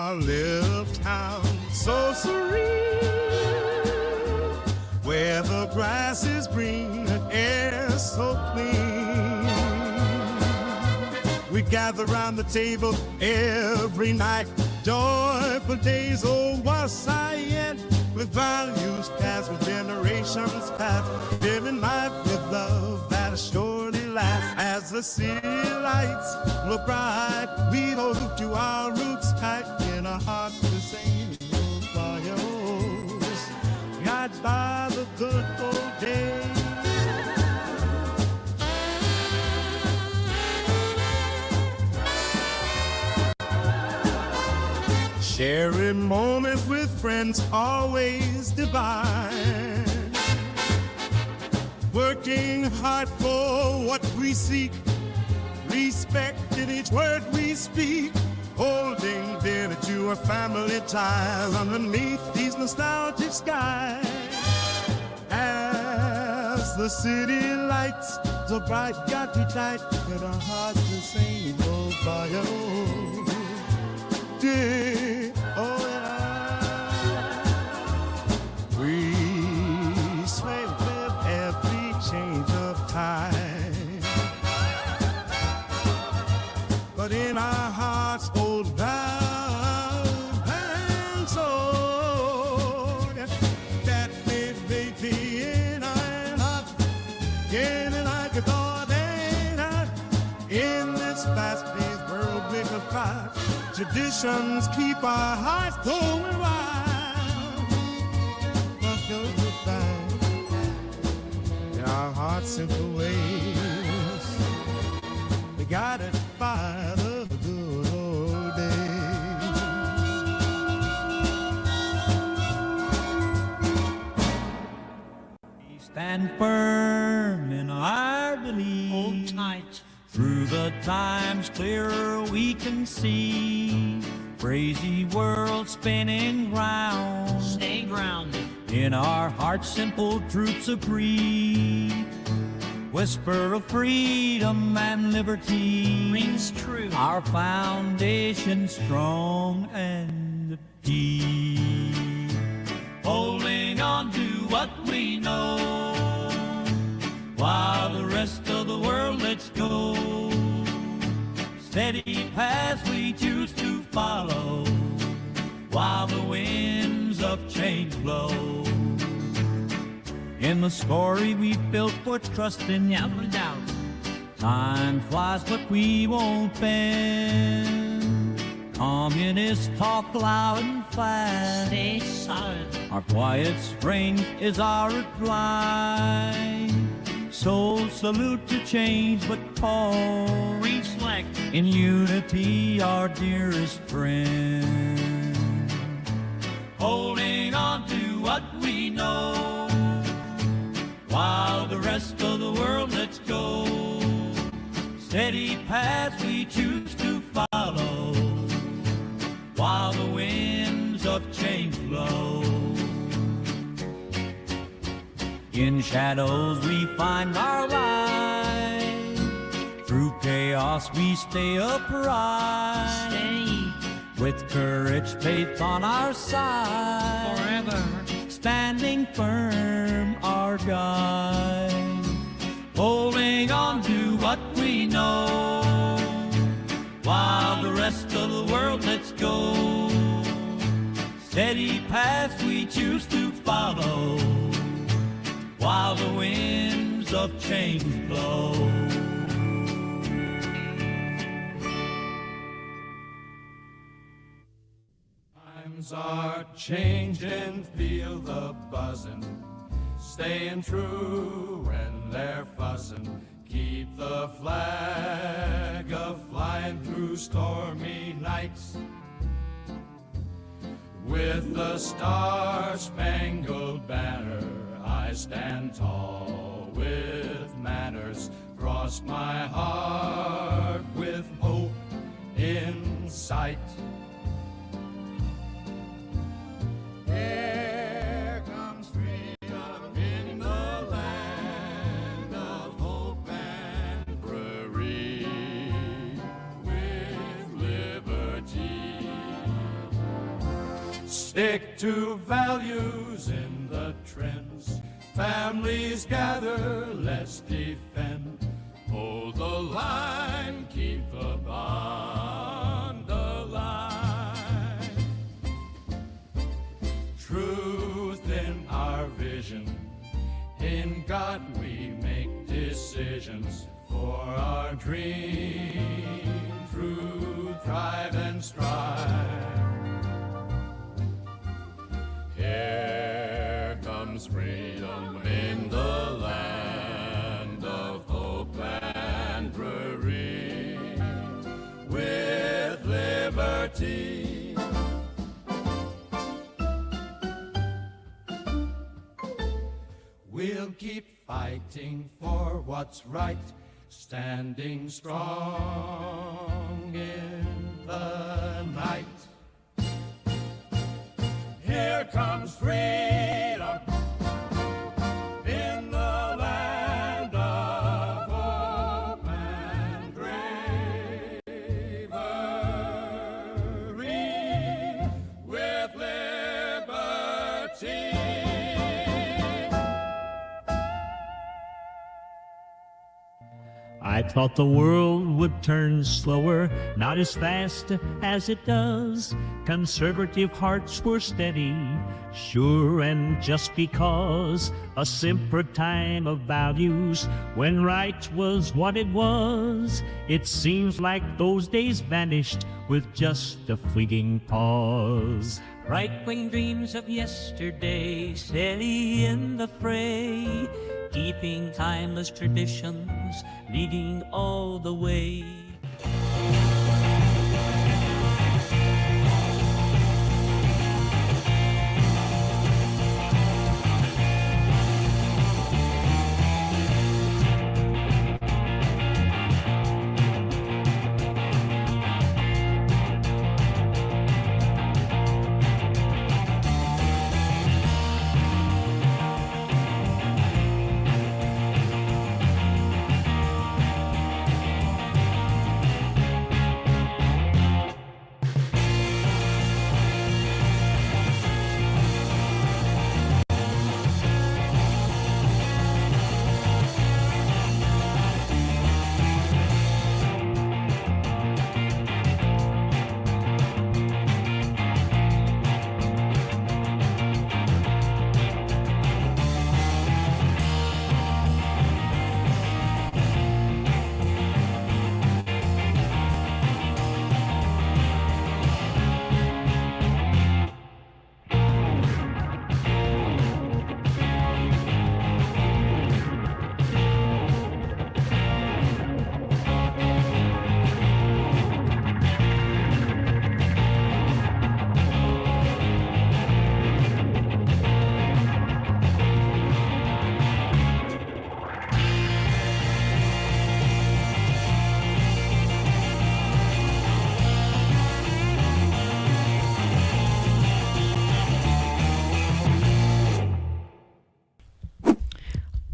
our little town so serene, where the grass is green and air so clean. We gather round the table every night, joyful days, oh what Siam, with values passed, with generations past, living life with love that surely lasts. As the city lights look bright, we hold to our roots tight, in our hearts the same old fires, guided by the good old days. Sharing moments with friends always divine, working hard for what we seek, respecting each word we speak, holding dear to our family ties underneath these nostalgic skies. As the city lights so bright, got you tight, in our hearts the same old fire. Yeah, oh yeah. We sway with every change of time, but in our hearts old love and soul that made baby in our heart, getting like a thought ain't not in this fast-paced world we can fight. Traditions keep our hearts going wild, but those who find in our hearts simple ways, we got it by the good old days. We stand firm in our belief, hold tight. Through the times clearer we can see, crazy world spinning round. Stay grounded. In our hearts simple truths of creed, whisper of freedom and liberty, rings true. Our foundation strong and deep, holding on to what we know, while the rest of the world lets go. Steady paths we choose to follow, while the winds of change blow. In the story we've built for trust and no doubt, time flies but we won't bend. Communists talk loud and fast, stay solid. Our quiet strength is our reply. So salute to change, but pause. Reflect. In unity, our dearest friend. Holding on to what we know, while the rest of the world lets go. Steady paths we choose to follow, while the winds of change blow. In shadows we find our light, through chaos we stay upright. Stay. With courage, faith on our side, forever. Standing firm, our guide. Holding on to what we know, while the rest of the world lets go. Steady paths we choose to follow, while the winds of change blow. Times are changing, feel the buzzing, staying true when they're fussing. Keep the flag a-flying through stormy nights, with the star-spangled banner I stand tall with manners, cross my heart with hope in sight. Here comes freedom in the land of hope and free, with liberty Stick to values in the trends. Families gather, let's defend. Hold the line, keep the bond alive. Truth in our vision, in God we make decisions. For our dream, through thrive and strive. Here comes freedom in the land of hope and glory. With liberty, we'll keep fighting for what's right, standing strong in the night. Here comes freedom in the land of hope and bravery. With liberty. I thought the world would turn slower, not as fast as it does. Conservative hearts were steady, sure and just because. A simpler time of values, when right was what it was. It seems like those days vanished with just a fleeting pause. Right-wing dreams of yesterday, steady in the fray, keeping timeless traditions, leading all the way.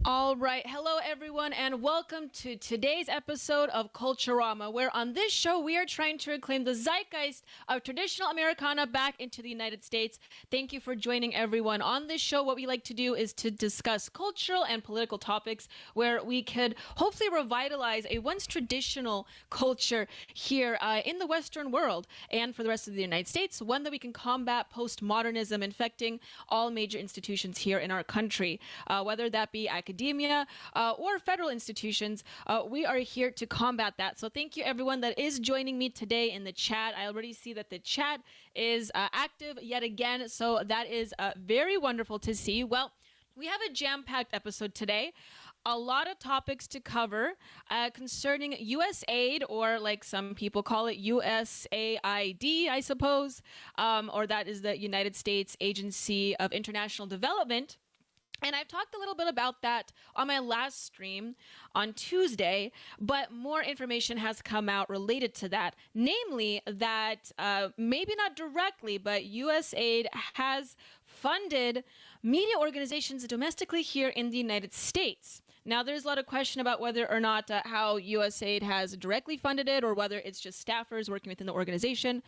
All right. Hello, everyone, and welcome to today's episode of Culturama, where on this show we are trying to reclaim the zeitgeist of traditional Americana back into the United States. Thank you for joining, everyone. On this show, what we like to do is to discuss cultural and political topics where we could hopefully revitalize a once traditional culture here in the Western world and for the rest of the United States, one that we can combat postmodernism infecting all major institutions here in our country, whether that be academia or federal institutions. We are here to combat that. So thank you, everyone that is joining me today in the chat. I already see that the chat is active yet again, so that is very wonderful to see. Well, we have a jam-packed episode today. A lot of topics to cover concerning USAID, or like some people call it USAID, I suppose, or that is the United States Agency of International Development. And I've talked a little bit about that on my last stream on Tuesday, but more information has come out related to that, namely that maybe not directly, but USAID has funded media organizations domestically here in the United States. Now, there's a lot of question about whether or not how USAID has directly funded it or whether it's just staffers working within the organization.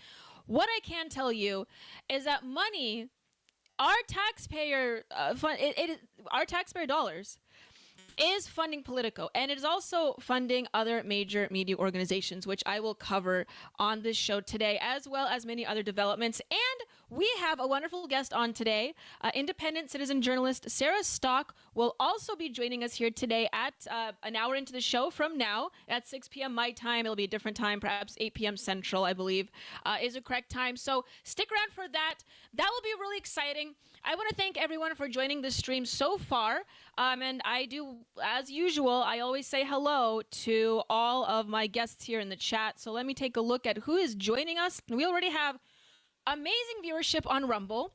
What I can tell you is that money, our taxpayer our taxpayer dollars is funding Politico, and it is also funding other major media organizations, which I will cover on this show today, as well as many other developments. And we have a wonderful guest on today. Independent citizen journalist Sarah Stock will also be joining us here today at an hour into the show from now at 6 p.m. my time. It'll be a different time, perhaps 8 p.m. Central, I believe, is the correct time. So stick around for that. That will be really exciting. I want to thank everyone for joining the stream so far. And I do, as usual, I always say hello to all of my guests here in the chat. So let me take a look at who is joining us. We already have amazing viewership on Rumble.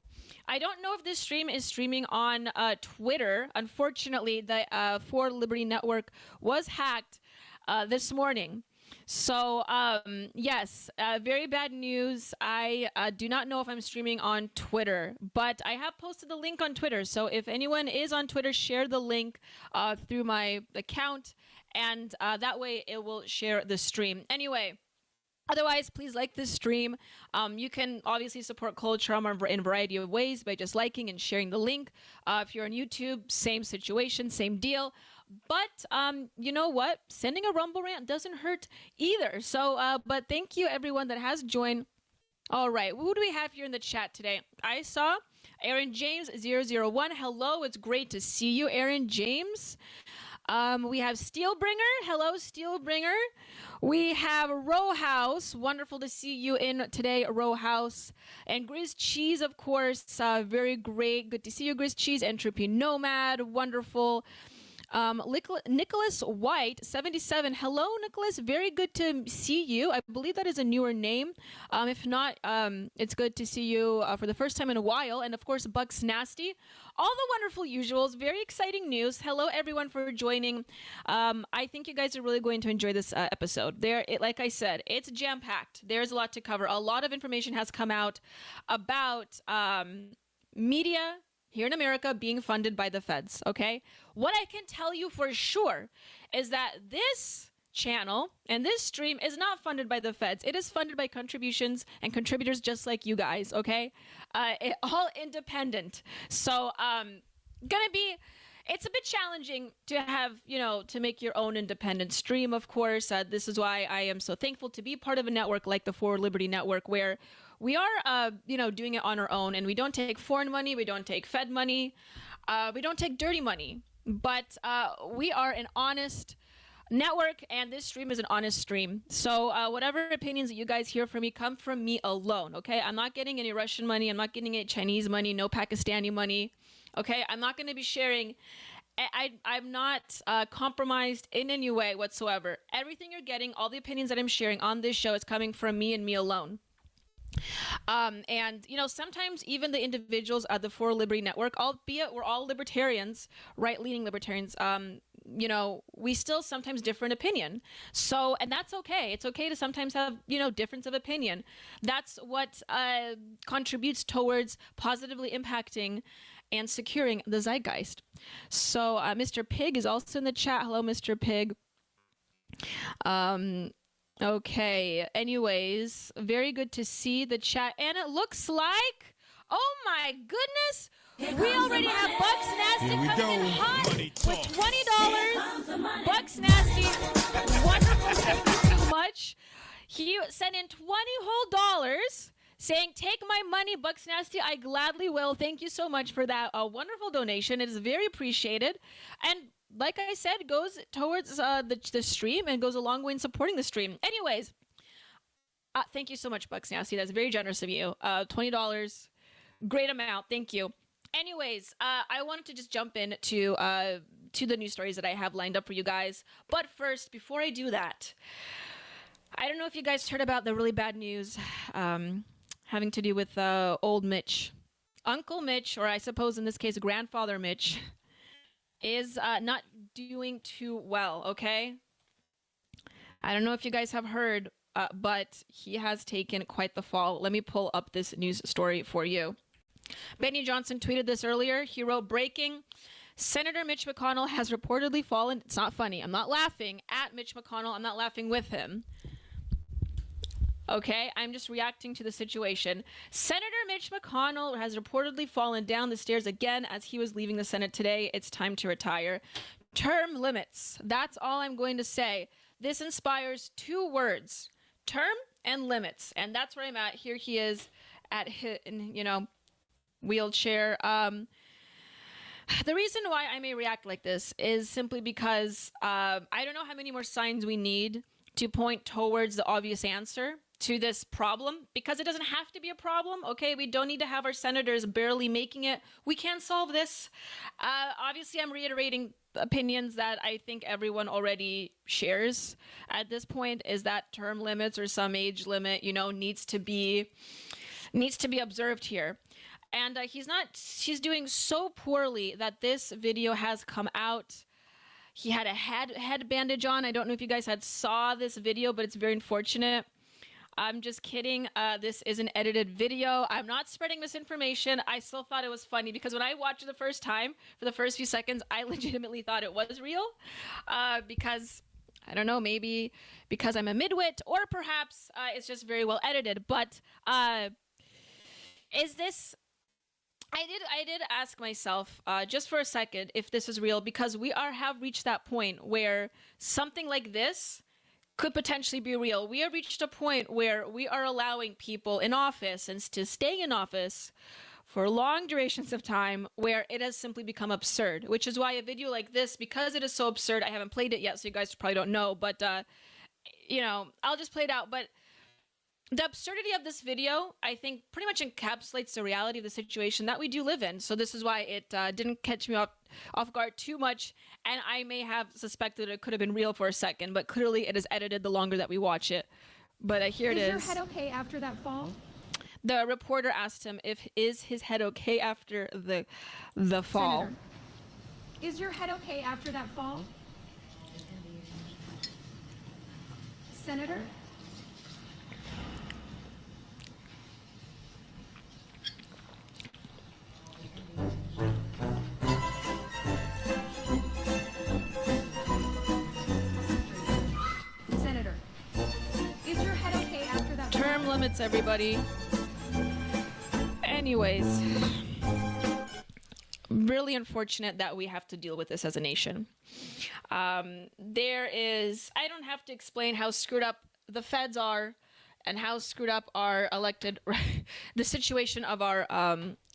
I don't know if this stream is streaming on Twitter. Unfortunately, the For Liberty Network was hacked this morning. So, yes, very bad news. I do not know if I'm streaming on Twitter, but I have posted the link on Twitter. So if anyone is on Twitter, share the link through my account, and that way it will share the stream. Anyway, otherwise, please like this stream. You can obviously support Culturama in a variety of ways by just liking and sharing the link. If you're on YouTube, same situation, same deal. But you know what? Sending a Rumble rant doesn't hurt either. So, but thank you everyone that has joined. All right, who do we have here in the chat today? I saw Aaron James 001. Hello, it's great to see you, Aaron James. We have Steelbringer. Hello, Steelbringer. We have Row House. Wonderful to see you in today, Row House. And Grizz Cheese, of course. Very great. Good to see you, Grizz Cheese. Entropy Nomad. Wonderful. Nicholas White 77. Hello, Nicholas. Very good to see you. I believe that is a newer name. If not, it's good to see you for the first time in a while. And of course, Bucks Nasty. All the wonderful usuals. Very exciting news. Hello, everyone, for joining. I think you guys are really going to enjoy this episode. Like I said, it's jam-packed. There's a lot to cover. A lot of information has come out about media here in America being funded by the feds, okay? What I can tell you for sure is that this channel and this stream is not funded by the feds. It is funded by contributions and contributors just like you guys, okay? All independent. So, it's a bit challenging to have, to make your own independent stream, of course. This is why I am so thankful to be part of a network like the For Liberty Network, where we are, doing it on our own, and we don't take foreign money, we don't take Fed money, we don't take dirty money, but we are an honest network, and this stream is an honest stream. So whatever opinions that you guys hear from me come from me alone, okay? I'm not getting any Russian money, I'm not getting any Chinese money, no Pakistani money, okay? I'm not going to be sharing. I'm not compromised in any way whatsoever. Everything you're getting, all the opinions that I'm sharing on this show is coming from me and me alone. And sometimes even the individuals at the For Liberty Network, albeit we're all libertarians, right-leaning libertarians, we still sometimes differ in opinion. So, and that's okay. It's okay to sometimes have, difference of opinion. That's what contributes towards positively impacting and securing the zeitgeist. So, Mr. Pig is also in the chat. Hello, Mr. Pig. Okay, anyways, very good to see the chat. And it looks like, oh my goodness, we already have Bucks Nasty coming in hot with $20. Bucks Nasty, wonderful, thank you so much. He sent in $20 whole saying, take my money, Bucks Nasty, I gladly will. Thank you so much for that wonderful donation. It is very appreciated. And like I said, goes towards the stream and goes a long way in supporting the stream. Anyways, thank you so much, Bucks Nasty. That's very generous of you. $20, great amount. Thank you. Anyways, I wanted to just jump in to the news stories that I have lined up for you guys. But first, before I do that, I don't know if you guys heard about the really bad news having to do with old Mitch. Uncle Mitch, or I suppose in this case, grandfather Mitch, is not doing too well, okay? I don't know if you guys have heard, but he has taken quite the fall. Let me pull up this news story for you. Benny Johnson tweeted this earlier. He wrote, breaking, Senator Mitch McConnell has reportedly fallen. It's not funny. I'm not laughing at Mitch McConnell. I'm not laughing with him. Okay, I'm just reacting to the situation. Senator Mitch McConnell has reportedly fallen down the stairs again as he was leaving the Senate today. It's time to retire. Term limits. That's all I'm going to say. This inspires 2 words: term and limits. And that's where I'm at. Here he is at his, wheelchair. The reason why I may react like this is simply because I don't know how many more signs we need to point towards the obvious answer to this problem, because it doesn't have to be a problem. Okay, we don't need to have our senators barely making it. We can solve this. Obviously, I'm reiterating opinions that I think everyone already shares at this point, is that term limits or some age limit, needs to be observed here. And he's doing so poorly that this video has come out. He had a head bandage on. I don't know if you guys saw this video, but it's very unfortunate. I'm just kidding. This is an edited video. I'm not spreading misinformation. I still thought it was funny because when I watched it the first time, for the first few seconds, I legitimately thought it was real. Because, I don't know, maybe because I'm a midwit, or perhaps it's just very well edited. But is this... I did ask myself just for a second if this is real, because we have reached that point where something like this could potentially be real. We have reached a point where we are allowing people in office and to stay in office for long durations of time where it has simply become absurd, which is why a video like this, because it is so absurd, I haven't played it yet, so you guys probably don't know, but, I'll just play it out. But the absurdity of this video, I think, pretty much encapsulates the reality of the situation that we do live in. So this is why it didn't catch me off guard too much, and I may have suspected it could have been real for a second, but clearly it is edited the longer that we watch it. But here it is. Is your head okay after that fall? The reporter asked him is his head okay after the fall. Senator, is your head okay after that fall? Senator? Senator, is your head okay after that fall? Term limits, everybody. Anyways, really unfortunate that we have to deal with this as a nation. I don't have to explain how screwed up the feds are and how screwed up our the situation of our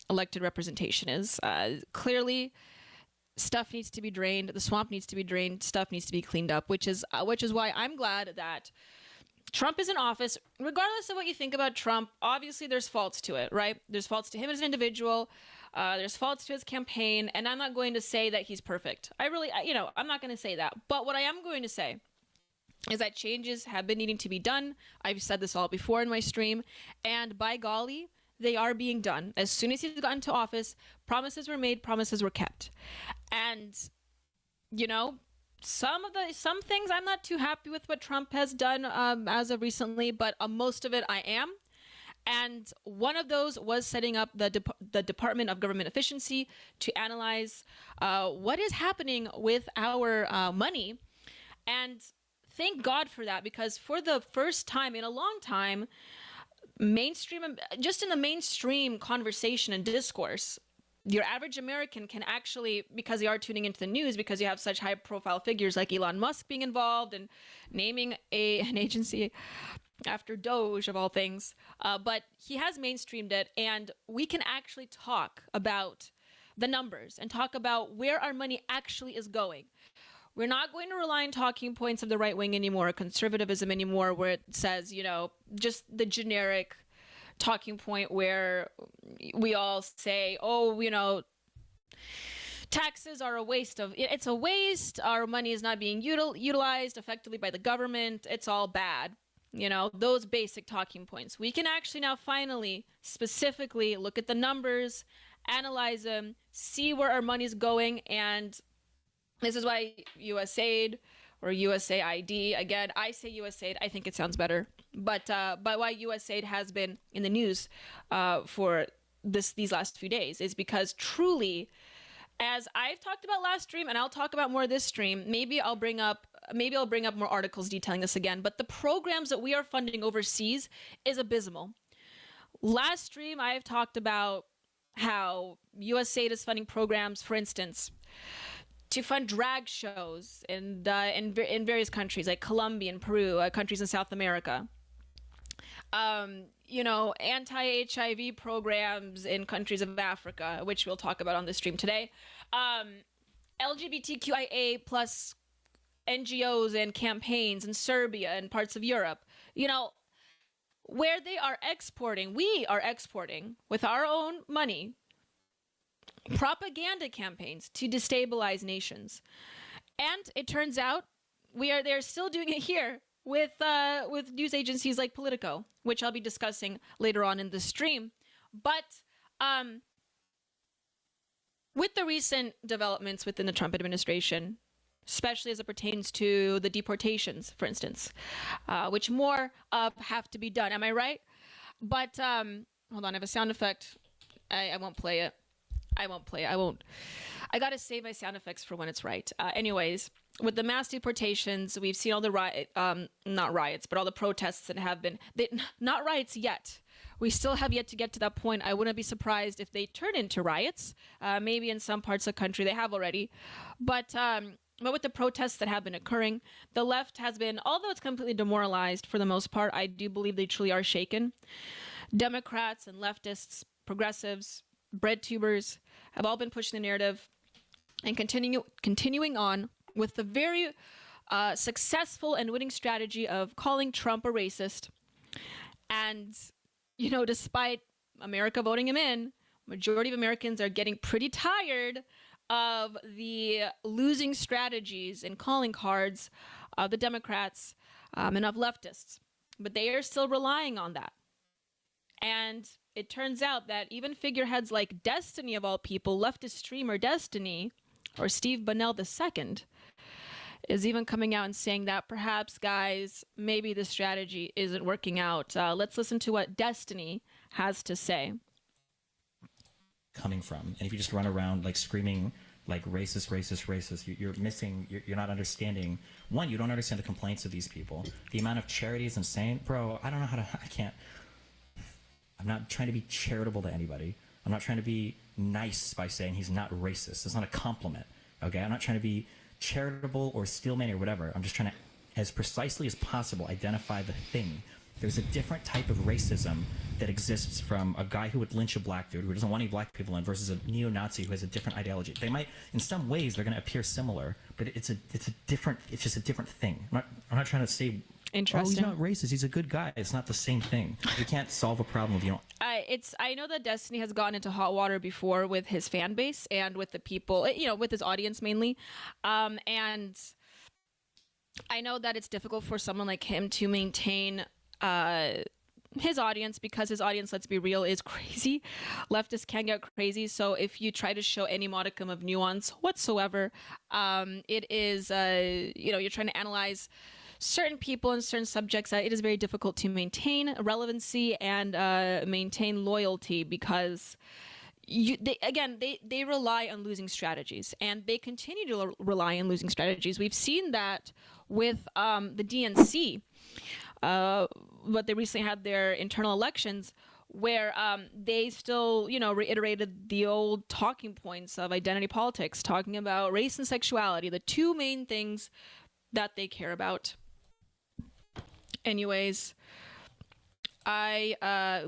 elected representation is. Clearly, stuff needs to be drained. The swamp needs to be drained. Stuff needs to be cleaned up, which is why I'm glad that Trump is in office. Regardless of what you think about Trump, obviously there's faults to it, right? There's faults to him as an individual. There's faults to his campaign, and I'm not going to say that he's perfect. I'm not going to say that. But what I am going to say is that changes have been needing to be done. I've said this all before in my stream, and by golly, they are being done. As soon as he's gotten to office, promises were made, promises were kept. And, some things I'm not too happy with what Trump has done as of recently, but most of it I am. And one of those was setting up the Department of Government Efficiency to analyze what is happening with our money. And thank God for that, because for the first time in a long time, just in the mainstream conversation and discourse, your average American can actually, because they are tuning into the news, because you have such high profile figures like Elon Musk being involved and naming an agency after DOGE of all things, but he has mainstreamed it, and we can actually talk about the numbers and talk about where our money actually is going. We're not going to rely on talking points of the right wing anymore, conservatism anymore, where it says, just the generic talking point where we all say, taxes are a waste it's a waste. Our money is not being utilized effectively by the government. It's all bad. Those basic talking points. We can actually now finally specifically look at the numbers, analyze them, see where our money's going, and this is why USAID or USAID, again, I say USAID, I think it sounds better, but why USAID has been in the news for these last few days is because truly, as I've talked about last stream, and I'll talk about more this stream, maybe I'll bring up maybe I'll bring up more articles detailing this again, but the programs that we are funding overseas is abysmal. Last stream, I have talked about how USAID is funding programs, for instance, to fund drag shows in various countries like Colombia and Peru, countries in South America. Anti-HIV programs in countries of Africa, which we'll talk about on this stream today. LGBTQIA plus NGOs and campaigns in Serbia and parts of Europe. Where they are exporting, we are exporting with our own money propaganda campaigns to destabilize nations. And it turns out they're still doing it here with news agencies like Politico, which I'll be discussing later on in the stream. But with the recent developments within the Trump administration, especially as it pertains to the deportations, for instance, which more have to be done. Am I right? But hold on, I have a sound effect. I won't play it. I got to save my sound effects for when it's right. Anyways, with the mass deportations, we've seen all the not riots, but all the protests that have been, not riots yet. We still have yet to get to that point. I wouldn't be surprised if they turn into riots. Maybe in some parts of the country they have already. But with the protests that have been occurring, the left has been, although it's completely demoralized for the most part, I do believe they truly are shaken. Democrats and leftists, progressives, bread tubers have all been pushing the narrative and continuing on with the very successful and winning strategy of calling Trump a racist. And, despite America voting him in, majority of Americans are getting pretty tired of the losing strategies and calling cards of the Democrats and of leftists. But they are still relying on that. And it turns out that even figureheads like Destiny, of all people, leftist streamer Destiny, or Steve Bunnell II, is even coming out and saying that perhaps, guys, maybe the strategy isn't working out. Let's listen to what Destiny has to say. Coming from, and if you just run around like screaming like racist, you're not understanding. One, you don't understand the complaints of these people. The amount of charity is insane. Bro, I'm not trying to be charitable to anybody. I'm not trying to be nice by saying he's not racist. It's not a compliment, okay? I'm not trying to be charitable or steelman or whatever. I'm just trying to, as precisely as possible, identify the thing. There's a different type of racism that exists from a guy who would lynch a black dude who doesn't want any black people in versus a neo-Nazi who has a different ideology. They might, in some ways, they're going to appear similar, but it's just a different thing. I'm not trying to say, interesting. Oh, he's not racist. He's a good guy. It's not the same thing. You can't solve a problem if you don't. I know that Destiny has gotten into hot water before with his fan base and with the people, with his audience mainly, and I know that it's difficult for someone like him to maintain his audience, because his audience, let's be real, is crazy. Leftists can get crazy. So if you try to show any modicum of nuance whatsoever, it is, you're trying to analyze certain people and certain subjects. It is very difficult to maintain relevancy and maintain loyalty, because they rely on losing strategies, and they continue to rely on losing strategies. We've seen that with the DNC. But they recently had their internal elections where they still, reiterated the old talking points of identity politics, talking about race and sexuality, the two main things that they care about. Anyways, I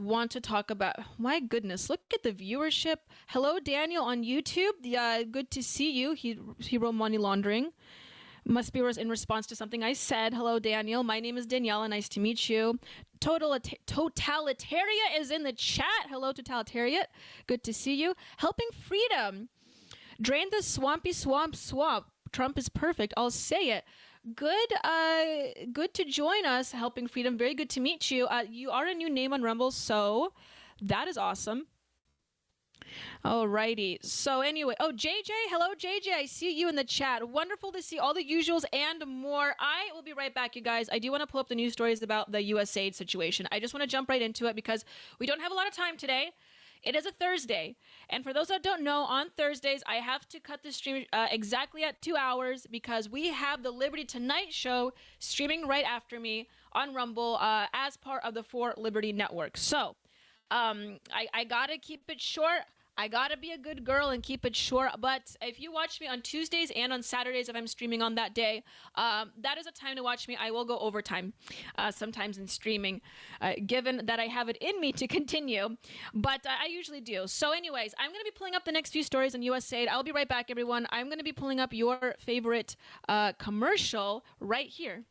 want to talk about, my goodness, look at the viewership. Hello, Daniel on YouTube. Good to see you. He wrote money laundering. Must be in response to something I said. Hello, Daniel. My name is Daniela. Nice to meet you. Totalitaria is in the chat. Hello, Totalitariat. Good to see you. Helping Freedom. Drain the swampy swamp. Trump is perfect. I'll say it. Good to join us, Helping Freedom. Very good to meet you. You are a new name on Rumble, so that is awesome. Alrighty. So anyway, JJ, hello JJ. I see you in the chat. Wonderful to see all the usuals and more. I will be right back, you guys. I do want to pull up the news stories about the USAID situation. I just want to jump right into it because we don't have a lot of time today. It is a Thursday. And for those that don't know, on Thursdays, I have to cut the stream exactly at 2 hours because we have the Liberty Tonight show streaming right after me on Rumble as part of the 4 Liberty Network. So I got to keep it short. I gotta be a good girl and keep it short. But if you watch me on Tuesdays and on Saturdays, if I'm streaming on that day, that is a time to watch me. I will go overtime sometimes in streaming, given that I have it in me to continue. But I usually do. So anyways, I'm going to be pulling up the next few stories on USAID. I'll be right back, everyone. I'm going to be pulling up your favorite commercial right here.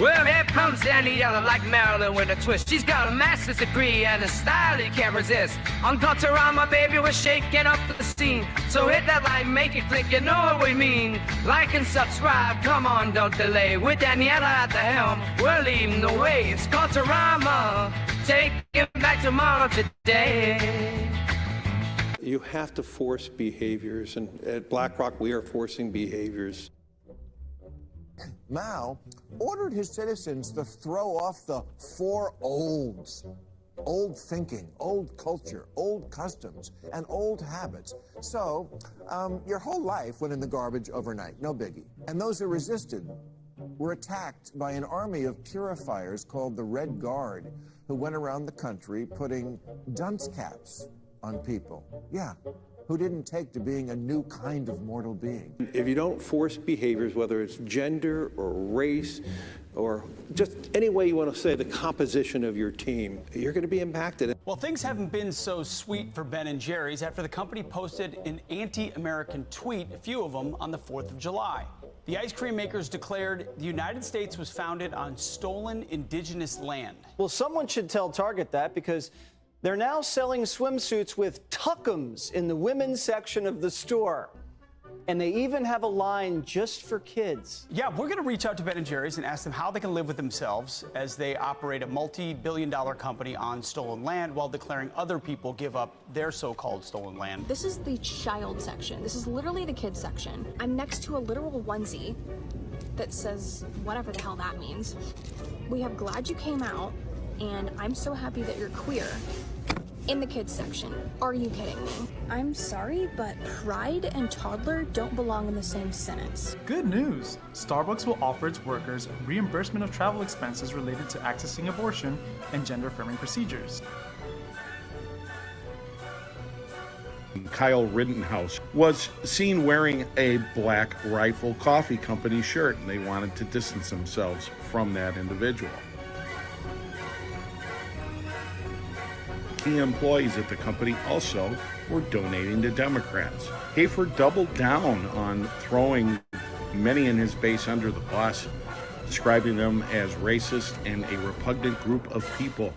Well, here comes Daniela like Marilyn with a twist. She's got a master's degree and a style you can't resist. On Culturama, baby, we're shaking up the scene. So hit that like, make it click, you know what we mean. Like and subscribe, come on, don't delay. With Daniela at the helm, we're leading the way. It's Culturama, taking back tomorrow today. You have to force behaviors, and at BlackRock, we are forcing behaviors. Mao ordered his citizens to throw off the 4 olds. Old thinking, old culture, old customs, and old habits. So, your whole life went in the garbage overnight, no biggie. And those who resisted were attacked by an army of purifiers called the Red Guard, who went around the country putting dunce caps on people. Yeah. Who didn't take to being a new kind of mortal being. If you don't force behaviors, whether it's gender or race or just any way you want to say the composition of your team, you're going to be impacted. Well, things haven't been so sweet for Ben & Jerry's after the company posted an anti-American tweet, a few of them, on the 4th of July. The ice cream makers declared the United States was founded on stolen indigenous land. Well, someone should tell Target that because they're now selling swimsuits with tuckums in the women's section of the store. And they even have a line just for kids. Yeah, we're going to reach out to Ben & Jerry's and ask them how they can live with themselves as they operate a multi-billion-dollar company on stolen land while declaring other people give up their so-called stolen land. This is the child section. This is literally the kids section. I'm next to a literal onesie that says whatever the hell that means. We have glad you came out, and I'm so happy that you're queer. In the kids section. Are you kidding me? I'm sorry, but pride and toddler don't belong in the same sentence. Good news! Starbucks will offer its workers reimbursement of travel expenses related to accessing abortion and gender-affirming procedures. Kyle Rittenhouse was seen wearing a Black Rifle Coffee Company shirt, and they wanted to distance themselves from that individual. Key employees at the company also were donating to Democrats. Hafer doubled down on throwing many in his base under the bus, describing them as racist and a repugnant group of people.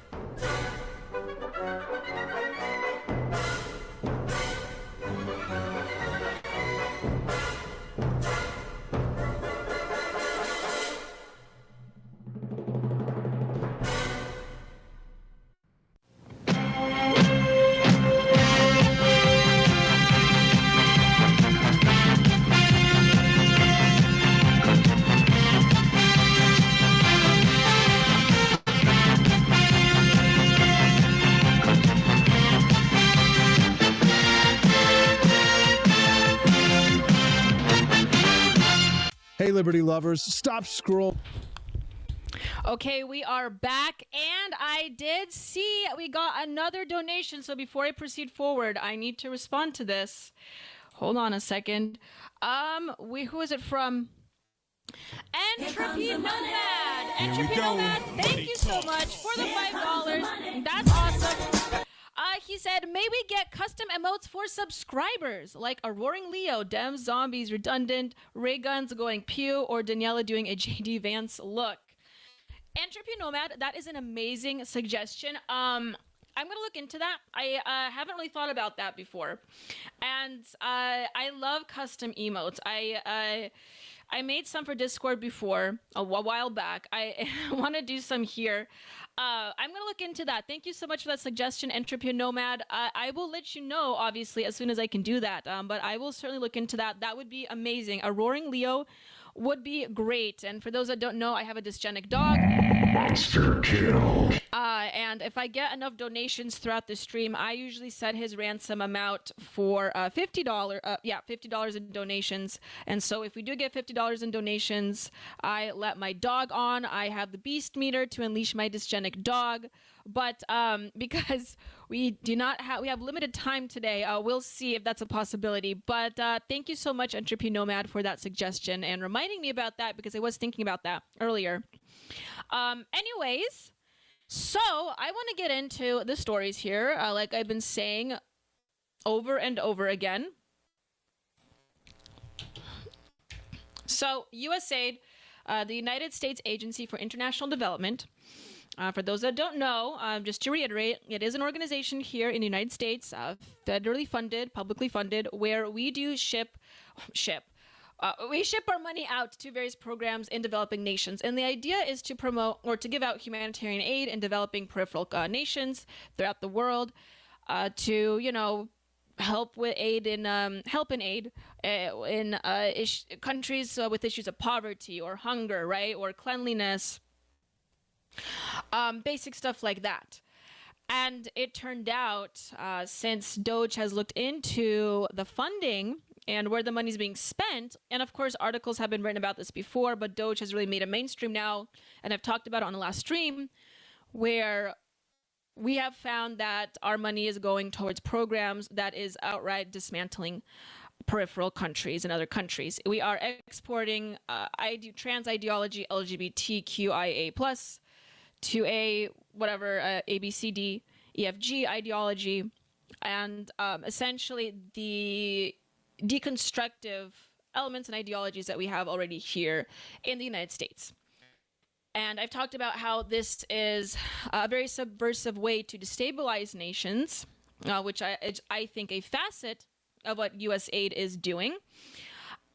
Hey, Liberty lovers, stop scroll. Okay, we are back, and I did see we got another donation. So before I proceed forward, I need to respond to this. Hold on a second. Who is it from? Entropy Nomad. Entropy Nomad, thank you so much for the $5. That's awesome. He said, may we get custom emotes for subscribers, like a roaring Leo, Dems, zombies, redundant, ray guns going pew, or Daniela doing a JD Vance look. Entropy Nomad, that is an amazing suggestion. I'm going to look into that. I haven't really thought about that before. And I love custom emotes. I I made some for Discord before, a while back. I want to do some here. I'm going to look into that. Thank you so much for that suggestion, Entropy Nomad. I will let you know, obviously, as soon as I can do that. But I will certainly look into that. That would be amazing. A roaring Leo would be great. And for those that don't know, I have a dysgenic dog. Monster kill. And if I get enough donations throughout the stream, I usually set his ransom amount for $50. $50 in donations. And so if we do get $50 in donations, I let my dog on. I have the beast meter to unleash my dysgenic dog. But because we have limited time today, we'll see if that's a possibility. But thank you so much, Entropy Nomad, for that suggestion and reminding me about that, because I was thinking about that earlier. Anyways, so I want to get into the stories here, like I've been saying over and over again. So USAID, the United States Agency for International Development, for those that don't know, just to reiterate, it is an organization here in the United States, federally funded, publicly funded, where we do we ship our money out to various programs in developing nations. And the idea is to promote or to give out humanitarian aid in developing peripheral nations throughout the world, to, help with aid in countries with issues of poverty or hunger, right? Or cleanliness, basic stuff like that. And it turned out, since DOGE has looked into the funding and where the money's being spent, and of course articles have been written about this before, but DOGE has really made it mainstream now, and I've talked about it on the last stream, where we have found that our money is going towards programs that is outright dismantling peripheral countries and other countries. We are exporting trans ideology, LGBTQIA+, to ABCD, EFG ideology, and essentially the deconstructive elements and ideologies that we have already here in the United States. And I've talked about how this is a very subversive way to destabilize nations, which I think a facet of what USAID is doing.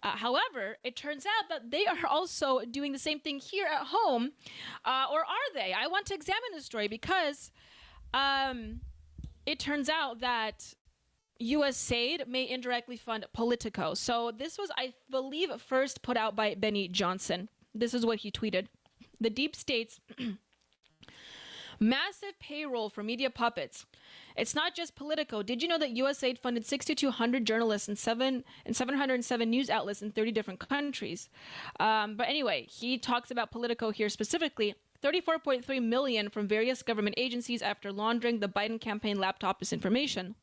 However, it turns out that they are also doing the same thing here at home, or are they? I want to examine this story because it turns out that USAID may indirectly fund Politico. So this was, I believe, first put out by Benny Johnson. This is what he tweeted. The deep state's massive payroll for media puppets. It's not just Politico. Did you know that USAID funded 6,200 journalists and 707 news outlets in 30 different countries? But anyway, he talks about Politico here specifically. 34.3 million from various government agencies after laundering the Biden campaign laptop disinformation.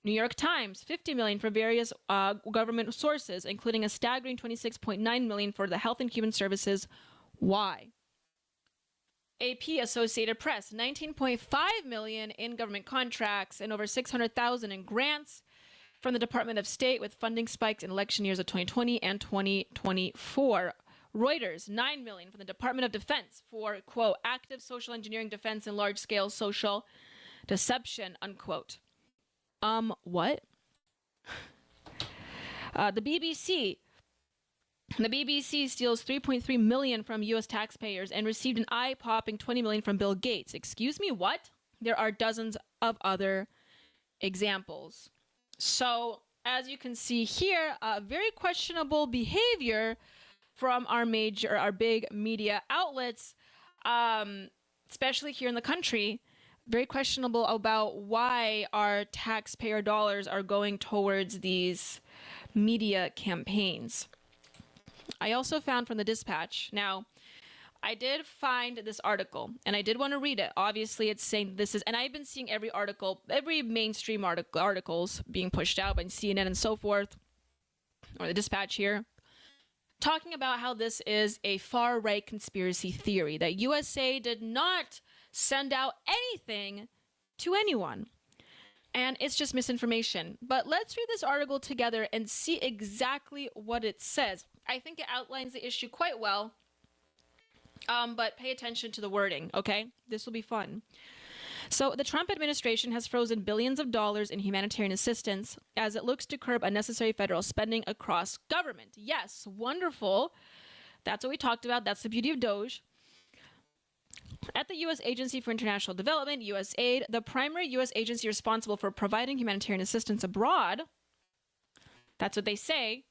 New York Times, 50 million from various government sources, including a staggering 26.9 million for the Health and Human Services. Why? AP, Associated Press, 19.5 million in government contracts and over 600,000 in grants from the Department of State, with funding spikes in election years of 2020 and 2024. Reuters, 9 million from the Department of Defense for, quote, active social engineering defense and large-scale social deception, unquote. What? The BBC. The BBC steals 3.3 million from U.S. taxpayers and received an eye-popping 20 million from Bill Gates. Excuse me, what? There are dozens of other examples. So, as you can see here, very questionable behavior from our big media outlets, especially here in the country. Very questionable about why our taxpayer dollars are going towards these media campaigns. I also found from the Dispatch. Now, I did find this article, and I did want to read it. Obviously, it's saying this is, and I've been seeing every mainstream articles being pushed out by CNN and so forth, or the Dispatch here, talking about how this is a far-right conspiracy theory, that USA did not send out anything to anyone. And it's just misinformation. But let's read this article together and see exactly what it says. I think it outlines the issue quite well, but pay attention to the wording, okay? This will be fun. So the Trump administration has frozen billions of dollars in humanitarian assistance as it looks to curb unnecessary federal spending across government. Yes, wonderful. That's what we talked about. That's the beauty of DOGE. At the U.S. Agency for International Development, USAID, the primary U.S. agency responsible for providing humanitarian assistance abroad, that's what they say,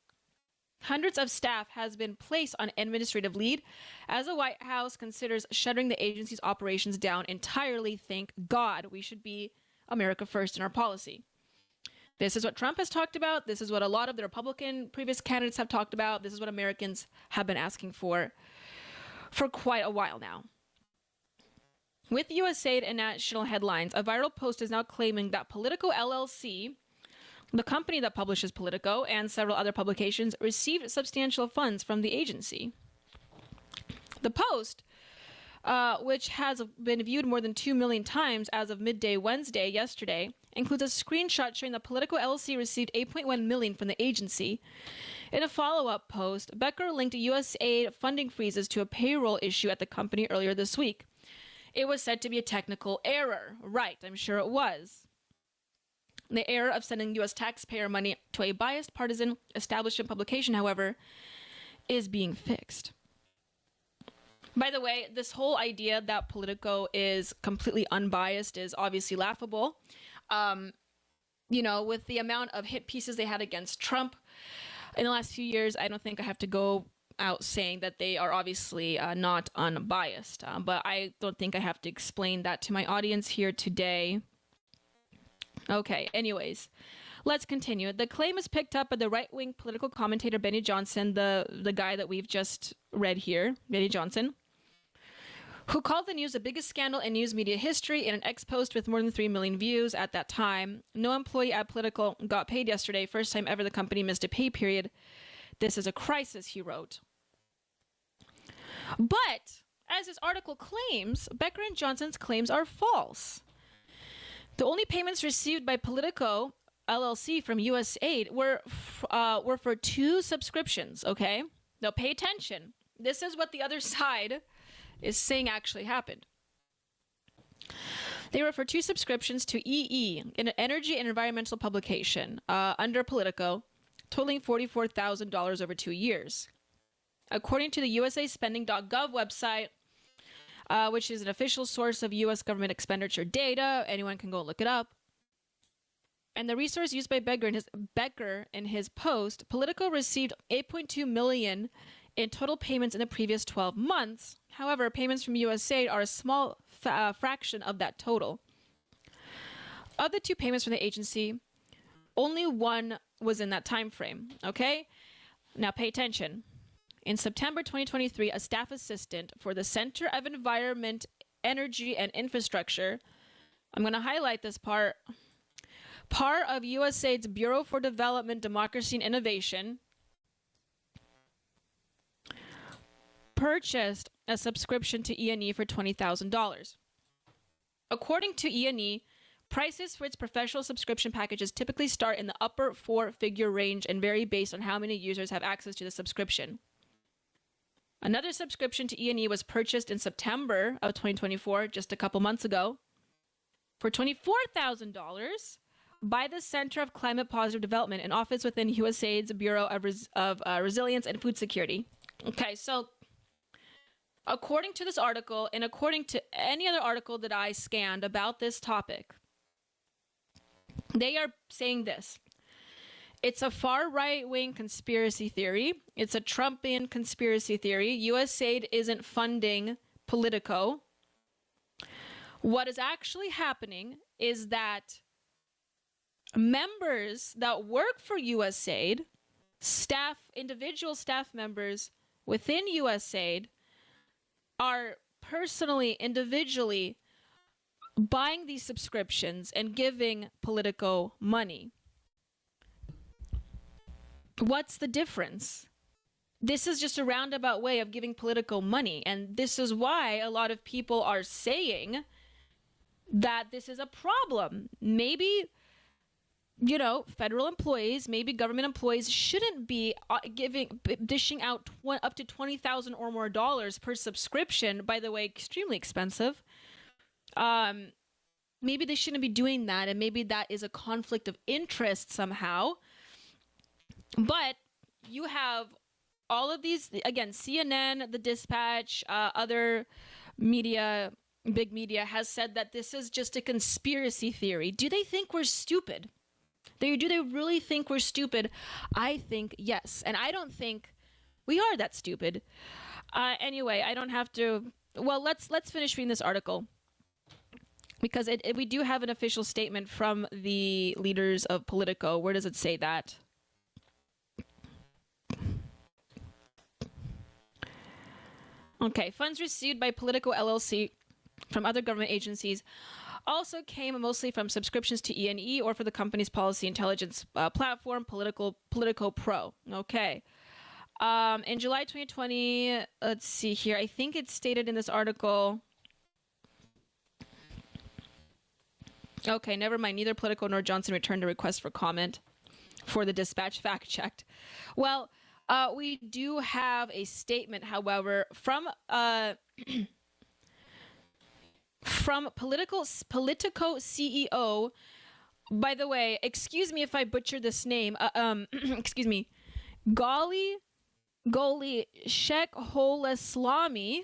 hundreds of staff has been placed on administrative leave as the White House considers shutting the agency's operations down entirely. Thank God. We should be America first in our policy. This is what Trump has talked about. This is what a lot of the Republican previous candidates have talked about. This is what Americans have been asking for quite a while now. With USAID and national headlines, a viral post is now claiming that Politico LLC, the company that publishes Politico and several other publications, received substantial funds from the agency. The post, which has been viewed more than 2 million times as of midday Wednesday, yesterday, includes a screenshot showing that Politico LLC received $8.1 million from the agency. In a follow-up post, Becker linked USAID funding freezes to a payroll issue at the company earlier this week. It was said to be a technical error. Right, I'm sure it was. The error of sending U.S. taxpayer money to a biased partisan establishment publication, however, is being fixed. By the way, this whole idea that Politico is completely unbiased is obviously laughable. With the amount of hit pieces they had against Trump in the last few years, I don't think I have to go out saying that they are obviously not unbiased. But I don't think I have to explain that to my audience here today. Okay, anyways, let's continue. The claim is picked up by the right-wing political commentator Benny Johnson, the guy that we've just read here, Benny Johnson, who called the news the biggest scandal in news media history in an ex-post with more than 3 million views at that time. No employee at Politico got paid yesterday, first time ever the company missed a pay period. This is a crisis, he wrote. But, as his article claims, Becker and Johnson's claims are false. The only payments received by Politico LLC from USAID were for 2 subscriptions, okay? Now pay attention. This is what the other side is saying actually happened. They were for 2 subscriptions to EE, an energy and environmental publication, under Politico, totaling $44,000 over 2 years. According to the USAspending.gov website, which is an official source of U.S. government expenditure data, anyone can go look it up. And the resource used by Becker in his post, Politico received $8.2 million in total payments in the previous 12 months. However, payments from USAID are a small fraction of that total. Of the 2 payments from the agency, only one was in that time frame. Okay? Now pay attention. In September 2023, a staff assistant for the Center of Environment, Energy, and Infrastructure, I'm going to highlight this part of USAID's Bureau for Development, Democracy, and Innovation, purchased a subscription to E&E for $20,000. According to E&E, prices for its professional subscription packages typically start in the upper 4-figure range and vary based on how many users have access to the subscription. Another subscription to E&E was purchased in September of 2024, just a couple months ago, for $24,000 by the Center of Climate Positive Development, an office within USAID's Bureau of Resilience and Food Security. Okay, so according to this article, and according to any other article that I scanned about this topic, they are saying this. It's a far right-wing conspiracy theory. It's a Trumpian conspiracy theory. USAID isn't funding Politico. What is actually happening is that members that work for USAID, individual staff members within USAID, are individually buying these subscriptions and giving Politico money. What's the difference? This is just a roundabout way of giving Politico money, and this is why a lot of people are saying that this is a problem. Maybe, federal employees, maybe government employees shouldn't be dishing out up to $20,000 or more dollars per subscription. By the way, extremely expensive. maybe they shouldn't be doing that, and maybe that is a conflict of interest somehow. But you have all of these, again, CNN, The Dispatch, other media, big media, has said that this is just a conspiracy theory. Do they think we're stupid? Do they really think we're stupid? I think yes. And I don't think we are that stupid. Anyway, I don't have to... Well, let's finish reading this article. Because we do have an official statement from the leaders of Politico. Where does it say that? Okay, funds received by Politico LLC from other government agencies also came mostly from subscriptions to E&E or for the company's policy intelligence platform, Politico Pro. Okay. In July 2020, let's see here. I think it's stated in this article. Okay, never mind. Neither Politico nor Johnson returned a request for comment for the Dispatch fact-checked. Well, we do have a statement, however, from Politico CEO. By the way, excuse me if I butcher this name. Excuse me, Goli Shekholeslami,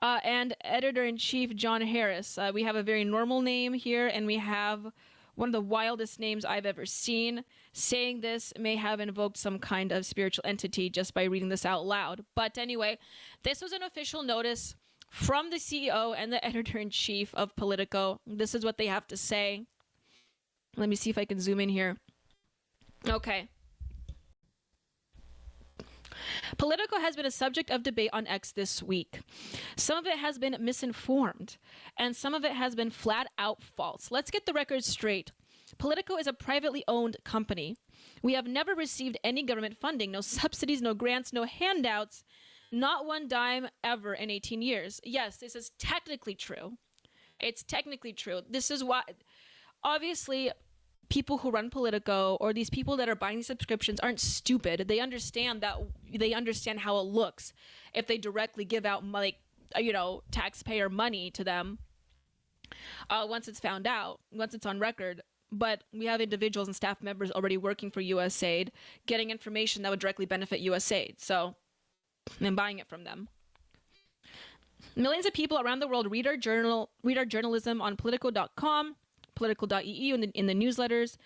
and editor-in-chief John Harris. We have a very normal name here, and we have one of the wildest names I've ever seen. Saying this may have invoked some kind of spiritual entity just by reading this out loud. But anyway, this was an official notice from the CEO and the editor-in-chief of Politico. This is what they have to say. Let me see if I can zoom in here. Okay. Politico has been a subject of debate on X this week. Some of it has been misinformed, and some of it has been flat out false. Let's get the record straight. Politico is a privately owned company. We have never received any government funding, no subsidies, no grants, no handouts, not one dime ever in 18 years. Yes, this is technically true. It's technically true. This is why, obviously, people who run Politico or these people that are buying these subscriptions aren't stupid. They understand that. They understand how it looks if they directly give out, like, taxpayer money to them. Once it's found out, once it's on record. But we have individuals and staff members already working for USAID, getting information that would directly benefit USAID. So, and buying it from them. Millions of people around the world read our journalism on Politico.com, Politico.eu in the newsletters.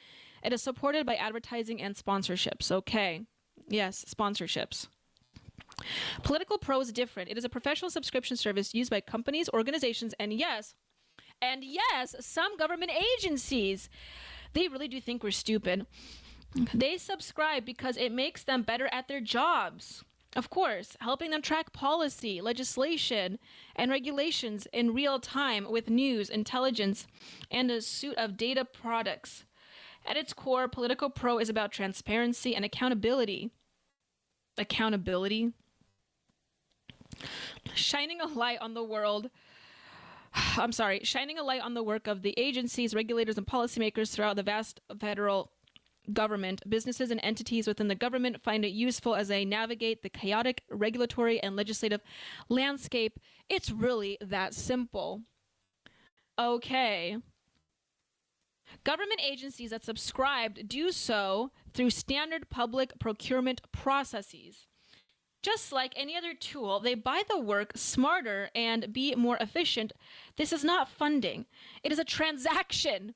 It is supported by advertising and sponsorships. Okay. Yes, sponsorships. Political Pro is different. It is a professional subscription service used by companies, organizations, and yes, some government agencies. They really do think we're stupid. They subscribe because it makes them better at their jobs. Of course, helping them track policy, legislation, and regulations in real time with news, intelligence, and a suite of data products. At its core, Politico Pro is about transparency and accountability. Accountability? Shining a light on the work of the agencies, regulators, and policymakers throughout the vast federal government. Businesses and entities within the government find it useful as they navigate the chaotic regulatory and legislative landscape. It's really that simple. Okay. Government agencies that subscribed do so through standard public procurement processes. Just like any other tool, they buy the work smarter and be more efficient. This is not funding. It is a transaction.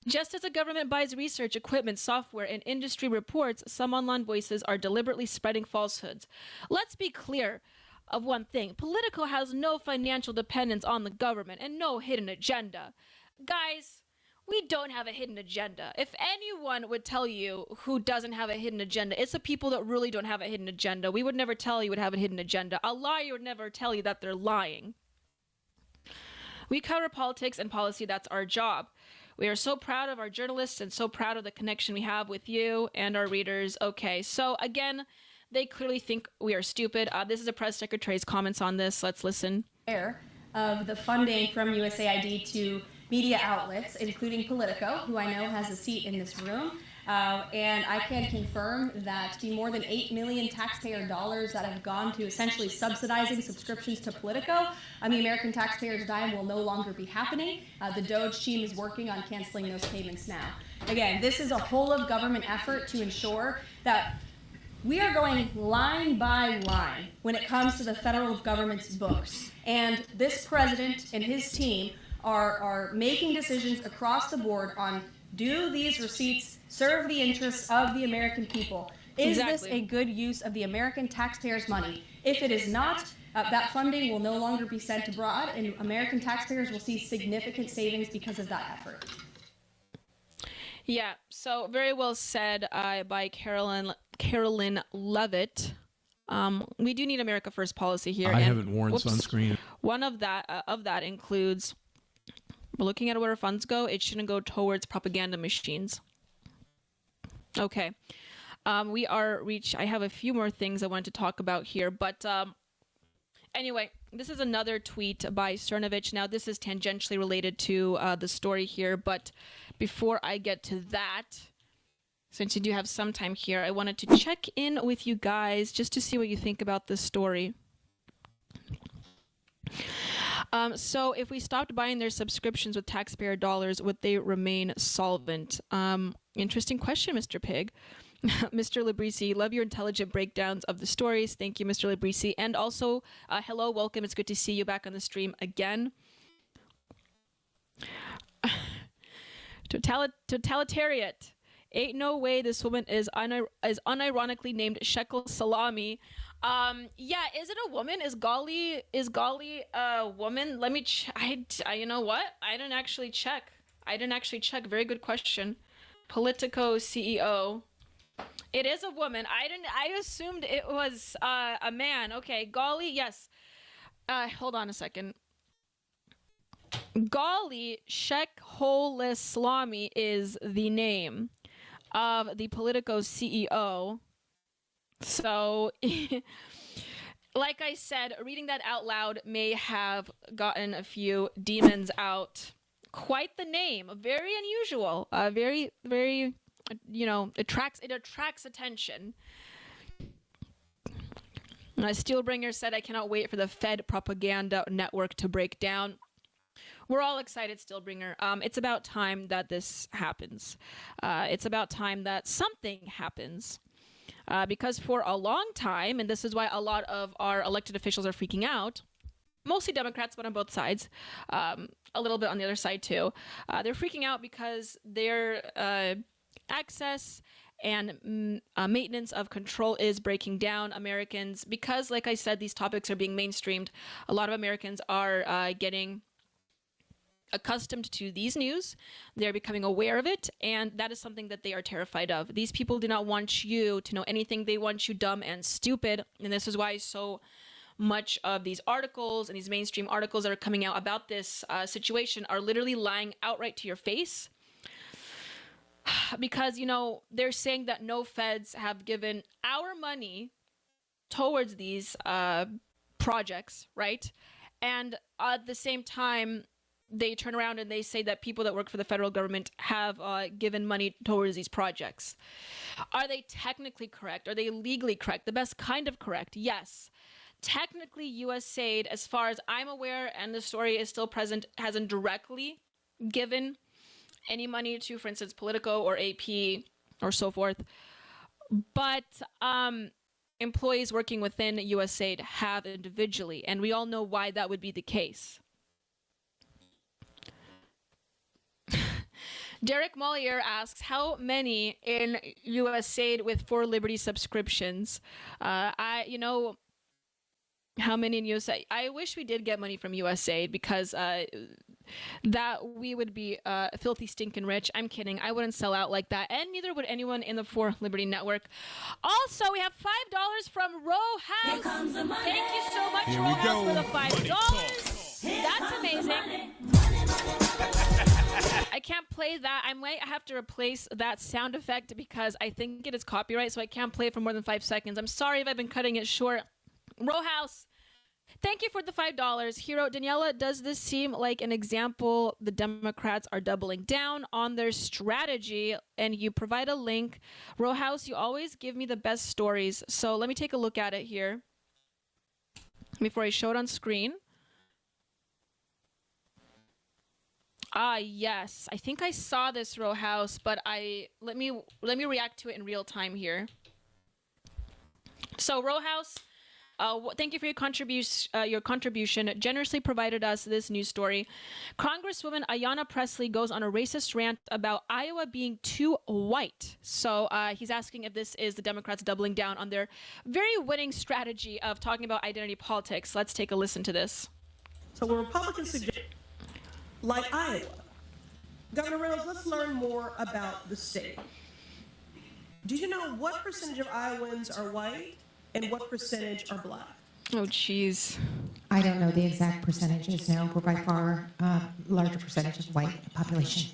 Just as the government buys research, equipment, software, and industry reports, some online voices are deliberately spreading falsehoods. Let's be clear of one thing. Politico has no financial dependence on the government and no hidden agenda. Guys, we don't have a hidden agenda. If anyone would tell you who doesn't have a hidden agenda, it's the people that really don't have a hidden agenda. We would never tell you would have a hidden agenda. A liar would never tell you that they're lying. We cover politics and policy. That's our job. We are so proud of our journalists and so proud of the connection we have with you and our readers. Okay, so again, they clearly think we are stupid. This is the press secretary's comments on this. Let's listen. Of the funding from USAID to media outlets, including Politico, who I know has a seat in this room. And I can confirm that the more than $8 million taxpayer dollars that have gone to essentially subsidizing subscriptions to Politico on the American taxpayers' dime will no longer be happening. The DOGE team is working on canceling those payments now. Again, this is a whole of government effort to ensure that we are going line by line when it comes to the federal government's books. And this president and his team are making decisions across the board on, do these receipts serve the interests of the American people? Is this a good use of the American taxpayers' money? If it is not, that funding will no longer be sent abroad, and American taxpayers will see significant savings because of that effort. Yeah, so very well said by Carolyn Levitt. We do need America First policy here. I haven't worn sunscreen. One of that includes, we're looking at where our funds go. It shouldn't go towards propaganda machines. Okay. I have a few more things I want to talk about here, but anyway, this is another tweet by Cernovich. Now, this is tangentially related to the story here, but before I get to that, since you do have some time here, I wanted to check in with you guys just to see what you think about this story. So if we stopped buying their subscriptions with taxpayer dollars, would they remain solvent? Interesting question, Mr. Pig. Mr. Librisi, love your intelligent breakdowns of the stories. Thank you, Mr. Librisi. And also, hello, welcome. It's good to see you back on the stream again. Totalitarian. Ain't no way this woman is unironically named Shekel Salami. Yeah, is it a woman? Is Gali a woman? Let me you know what? I didn't actually check. Very good question. Politico CEO. It is a woman. I assumed it was a man. Okay, Gali, yes. Hold on a second. Gali Sheikholeslami is the name of the Politico CEO. So, like I said, reading that out loud may have gotten a few demons out. Quite the name. Very unusual. Very, very, it attracts attention. Steelbringer said, I cannot wait for the Fed propaganda network to break down. We're all excited, Steelbringer. It's about time that this happens. It's about time that something happens. Because for a long time, and this is why a lot of our elected officials are freaking out, mostly Democrats, but on both sides, a little bit on the other side too, they're freaking out because their access and maintenance of control is breaking down. Americans, because like I said, these topics are being mainstreamed, a lot of Americans are getting accustomed to these news. They're becoming aware of it, and that is something that they are terrified of. These people do not want you to know anything. They want you dumb and stupid, and this is why so much of these articles and these mainstream articles that are coming out about this situation are literally lying outright to your face. Because, they're saying that no feds have given our money towards these projects, right? And at the same time, they turn around and they say that people that work for the federal government have given money towards these projects. Are they technically correct? Are they legally correct? The best kind of correct? Yes. Technically, USAID, as far as I'm aware, and the story is still present, hasn't directly given any money to, for instance, Politico or AP or so forth. But employees working within USAID have individually, and we all know why that would be the case. Derek Mollier asks, how many in USAID with For Liberty subscriptions? How many in USAID? I wish we did get money from USAID because that we would be filthy stinking rich. I'm kidding. I wouldn't sell out like that, and neither would anyone in the For Liberty network. Also, we have $5 from Row House. Thank you so much, Row House, for the $5. That's amazing. I can't play that. I might have to replace that sound effect because I think it is copyright, so I can't play it for more than 5 seconds. I'm sorry if I've been cutting it short. Row House, Thank you for the $5. Hero Daniela, does this seem like an example the Democrats are doubling down on their strategy? And you provide a link. Row House, you always give me the best stories. So let me take a look at it here before I show it on screen. Ah, yes. I think I saw this, Row House, but let me react to it in real time here. So Row House, thank you for your contribution. Generously provided us this news story. Congresswoman Ayanna Pressley goes on a racist rant about Iowa being too white. So he's asking if this is the Democrats doubling down on their very winning strategy of talking about identity politics. Let's take a listen to this. So when Republicans suggest, like Iowa, Governor Reynolds, let's learn more about the state. Do you know what percentage of Iowans are white and what percentage are black? Oh, jeez. I don't know the exact percentages. No, we're by far larger percentage of white population.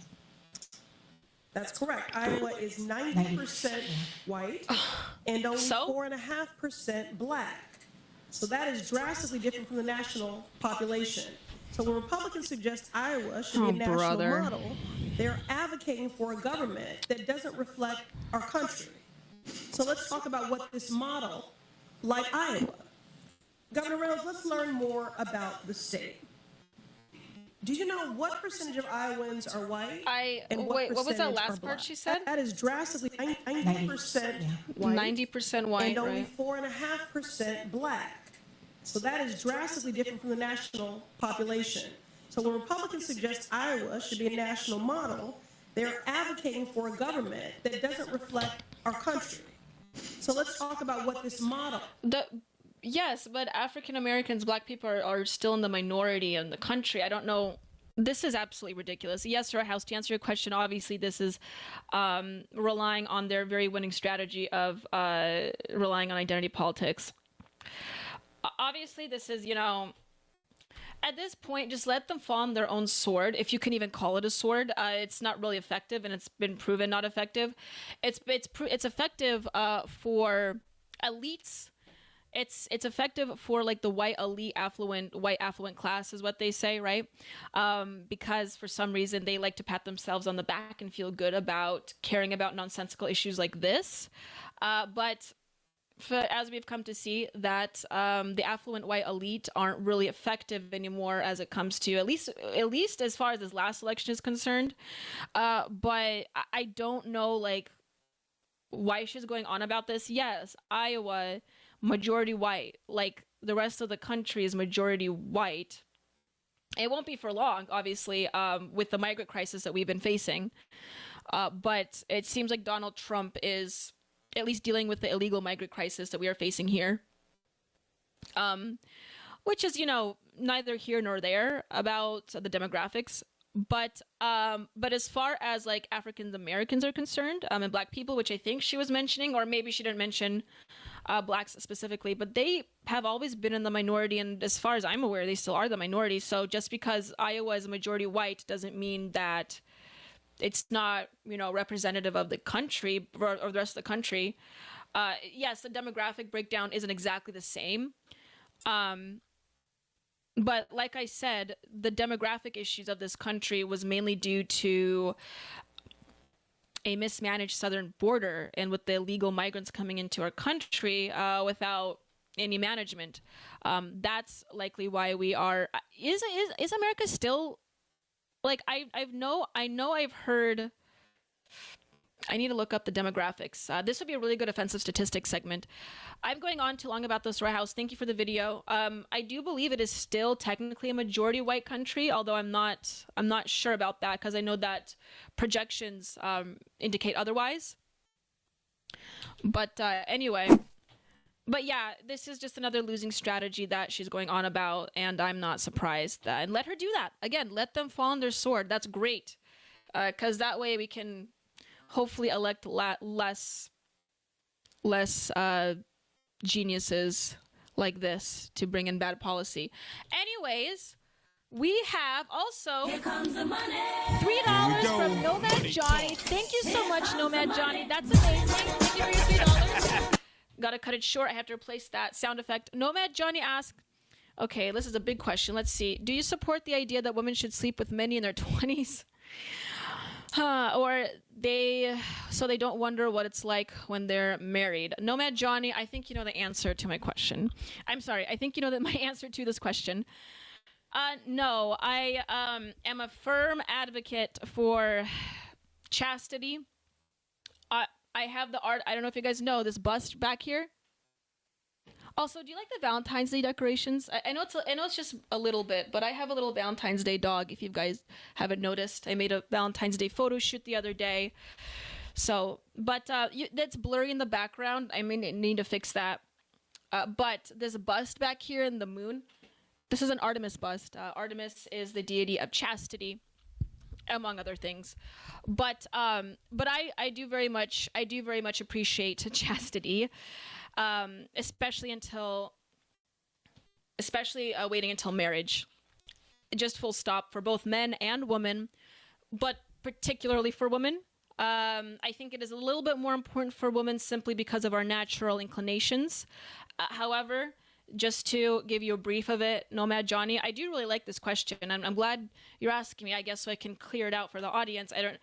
That's correct. Iowa is 90% white and only 4.5% black. So that is drastically different from the national population. So when Republicans suggest Iowa should be a national model, they're advocating for a government that doesn't reflect our country. So let's talk about what this model, like Iowa. Governor Reynolds, let's learn more about the state. Do you know what percentage of Iowans are white? What was that last part she said? That is drastically 90% white. 90% white, and only right? 4.5% black. So that is drastically different from the national population. So when Republicans suggest Iowa should be a national model, they're advocating for a government that doesn't reflect our country. So let's talk about what this model. Yes, but African Americans, black people are still in the minority in the country. I don't know. This is absolutely ridiculous. Yes, Row House, to answer your question, obviously this is relying on their very winning strategy of relying on identity politics. Obviously, this is, at this point, just let them fall on their own sword, if you can even call it a sword. It's not really effective, and it's been proven not effective. It's effective for elites. It's effective for like the white elite, white affluent class is what they say, right? Because for some reason they like to pat themselves on the back and feel good about caring about nonsensical issues like this. But as we've come to see, that the affluent white elite aren't really effective anymore as it comes to at least as far as this last election is concerned. But I don't know like why she's going on about this. Yes, Iowa, majority white, like the rest of the country is majority white. It won't be for long, obviously, with the migrant crisis that we've been facing. But it seems like Donald Trump is at least dealing with the illegal migrant crisis that we are facing here. Which is, neither here nor there about the demographics. But as far as like African Americans are concerned, and black people, which I think she was mentioning, or maybe she didn't mention blacks specifically, but they have always been in the minority, and as far as I'm aware, they still are the minority. So just because Iowa is a majority white doesn't mean that it's not, representative of the country or the rest of the country. Yes, the demographic breakdown isn't exactly the same. But like I said, the demographic issues of this country was mainly due to a mismanaged southern border and with the illegal migrants coming into our country without any management. That's likely why we are. Is America still like I know I've heard. I need to look up the demographics. This would be a really good offensive statistics segment. I'm going on too long about this, Row House. Thank you for the video. I do believe it is still technically a majority white country, although I'm not sure about that because I know that projections indicate otherwise. But anyway, but yeah, this is just another losing strategy that she's going on about, and I'm not surprised. And let her do that. Again, let them fall on their sword. That's great, because that way we can hopefully elect less geniuses like this to bring in bad policy. Anyways, we have also $3 from Nomad Johnny. Thank you so much, Nomad Johnny. That's amazing. Thank you for your $3. Gotta cut it short. I have to replace that sound effect. Nomad Johnny asked, Okay, this is a big question. Let's see. Do you support the idea that women should sleep with many in their 20s? Or so they don't wonder what it's like when they're married? Nomad Johnny, I think you know the answer to my question. I'm sorry, I think you know my answer to this question. No, I am a firm advocate for chastity. I have the art. I don't know if you guys know this bust back here. Also, do you like the Valentine's Day decorations? I know it's just a little bit, but I have a little Valentine's Day dog. If you guys haven't noticed, I made a Valentine's Day photo shoot the other day. So, but that's blurry in the background. I may need to fix that. But there's a bust back here in the moon. This is an Artemis bust. Artemis is the deity of chastity, among other things. But I do very much appreciate chastity. Especially waiting until marriage. Just full stop for both men and women, but particularly for women. I think it is a little bit more important for women simply because of our natural inclinations. However, just to give you a brief of it, Nomad Johnny, I do really like this question, and I'm glad you're asking me, I guess, so I can clear it out for the audience. I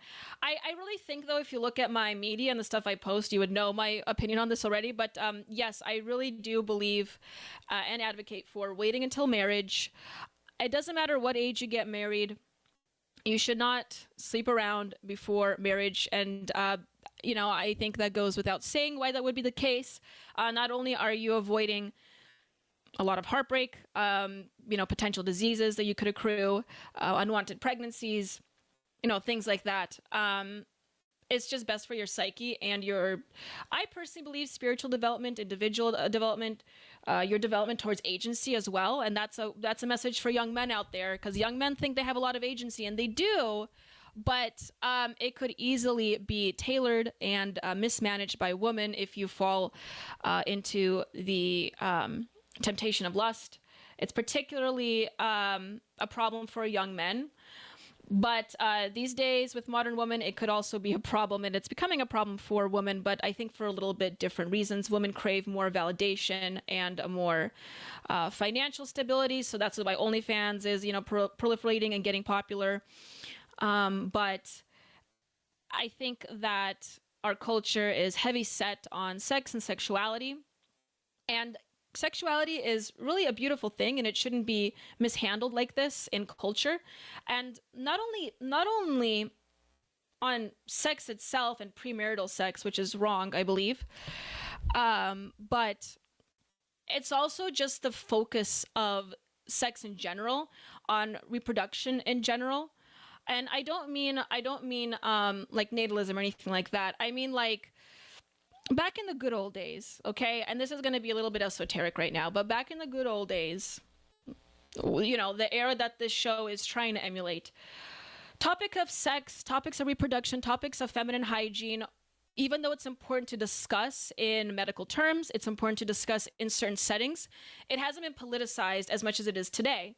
really think, though, if you look at my media and the stuff I post, you would know my opinion on this already. But yes, I really do believe and advocate for waiting until marriage. It doesn't matter what age you get married. You should not sleep around before marriage. And, I think that goes without saying why that would be the case. Not only are you avoiding a lot of heartbreak, potential diseases that you could accrue, unwanted pregnancies, things like that. It's just best for your psyche and I personally believe spiritual development, individual development, your development towards agency as well. And that's a message for young men out there, because young men think they have a lot of agency, and they do, but it could easily be tailored and mismanaged by women if you fall into the temptation of lust. It's particularly a problem for young men. But these days with modern women, it could also be a problem, and it's becoming a problem for women, but I think for a little bit different reasons. Women crave more validation and more financial stability, so that's why OnlyFans is, proliferating and getting popular. But I think that our culture is heavy set on sex and sexuality, and sexuality is really a beautiful thing, and it shouldn't be mishandled like this in culture. And not only on sex itself and premarital sex, which is wrong, I believe, but it's also just the focus of sex in general, on reproduction in general. And I don't mean like natalism or anything like that. I mean like back in the good old days, okay? And this is going to be a little bit esoteric right now, but back in the good old days, the era that this show is trying to emulate, topic of sex, topics of reproduction, topics of feminine hygiene, even though it's important to discuss in medical terms, it's important to discuss in certain settings, it hasn't been politicized as much as it is today.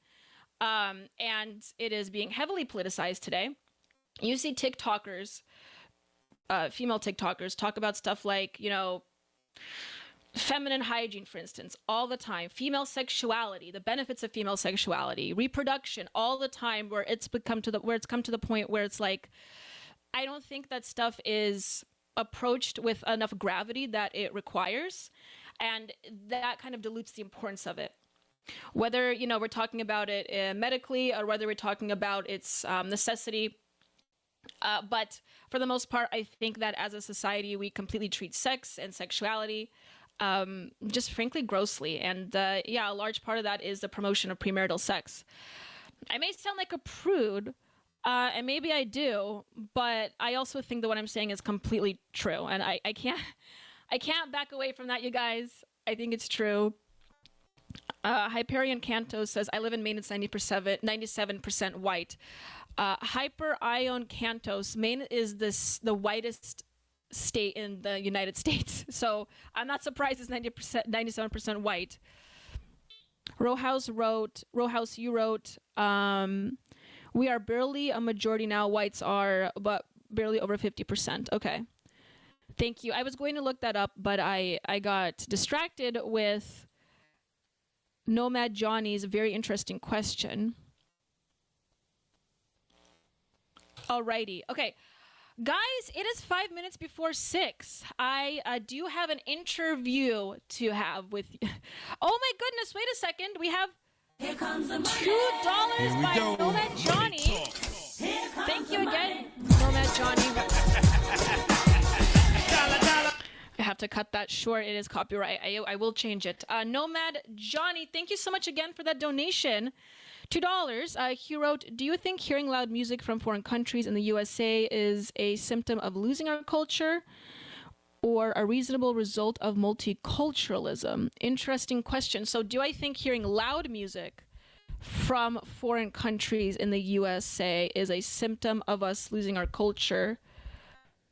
And it is being heavily politicized today. You see TikTokers, female TikTokers, talk about stuff like, feminine hygiene, for instance, all the time, female sexuality, the benefits of female sexuality, reproduction, all the time, where it's come to the point where it's like, I don't think that stuff is approached with enough gravity that it requires, and that kind of dilutes the importance of it. Whether, we're talking about it medically, or whether we're talking about its necessity. But for the most part, I think that as a society, we completely treat sex and sexuality just frankly grossly. And a large part of that is the promotion of premarital sex. I may sound like a prude, and maybe I do, but I also think that what I'm saying is completely true. And I can't back away from that, you guys. I think it's true. Hyperion Canto says, I live in Maine, it's 97% white. Hyperion Cantos, Maine is the whitest state in the United States. So I'm not surprised it's 97% white. Rowhouse, you wrote, we are barely a majority now, whites are, but barely over 50%. Okay. Thank you. I was going to look that up, but I got distracted with Nomad Johnny's very interesting question. Alrighty. Okay. Guys, it is 5 minutes before 6. I do have an interview to have with you. Oh my goodness, wait a second. We have $2 by Nomad Johnny. Thank you again, Nomad Johnny. I have to cut that short. It is copyright. I will change it. Nomad Johnny, thank you so much again for that donation. $2. He wrote, do you think hearing loud music from foreign countries in the USA is a symptom of losing our culture or a reasonable result of multiculturalism? Interesting question. So do I think hearing loud music from foreign countries in the USA is a symptom of us losing our culture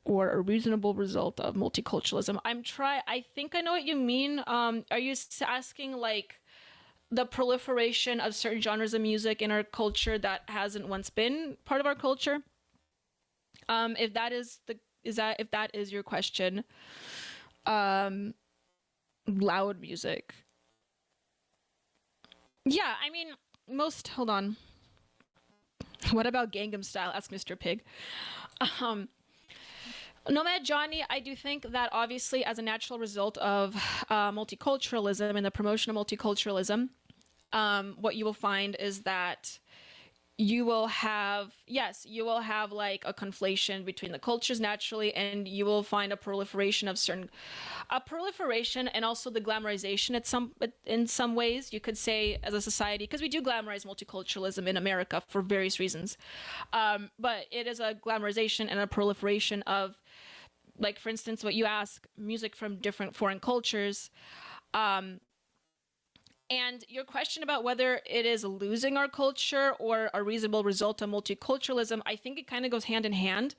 or a reasonable result of multiculturalism? I think I know what you mean. Are you asking like the proliferation of certain genres of music in our culture that hasn't once been part of our culture? If that is your question, loud music. Yeah, I mean, hold on. What about Gangnam Style? Ask Mr. Pig. Nomad Johnny, I do think that obviously as a natural result of multiculturalism and the promotion of multiculturalism, what you will find is that you will have like a conflation between the cultures naturally, and you will find a proliferation and also the glamorization in some ways, you could say, as a society, because we do glamorize multiculturalism in America for various reasons. But it is a glamorization and a proliferation of, like, for instance, what you ask, music from different foreign cultures. And your question about whether it is losing our culture or a reasonable result of multiculturalism, I think it kind of goes hand in hand.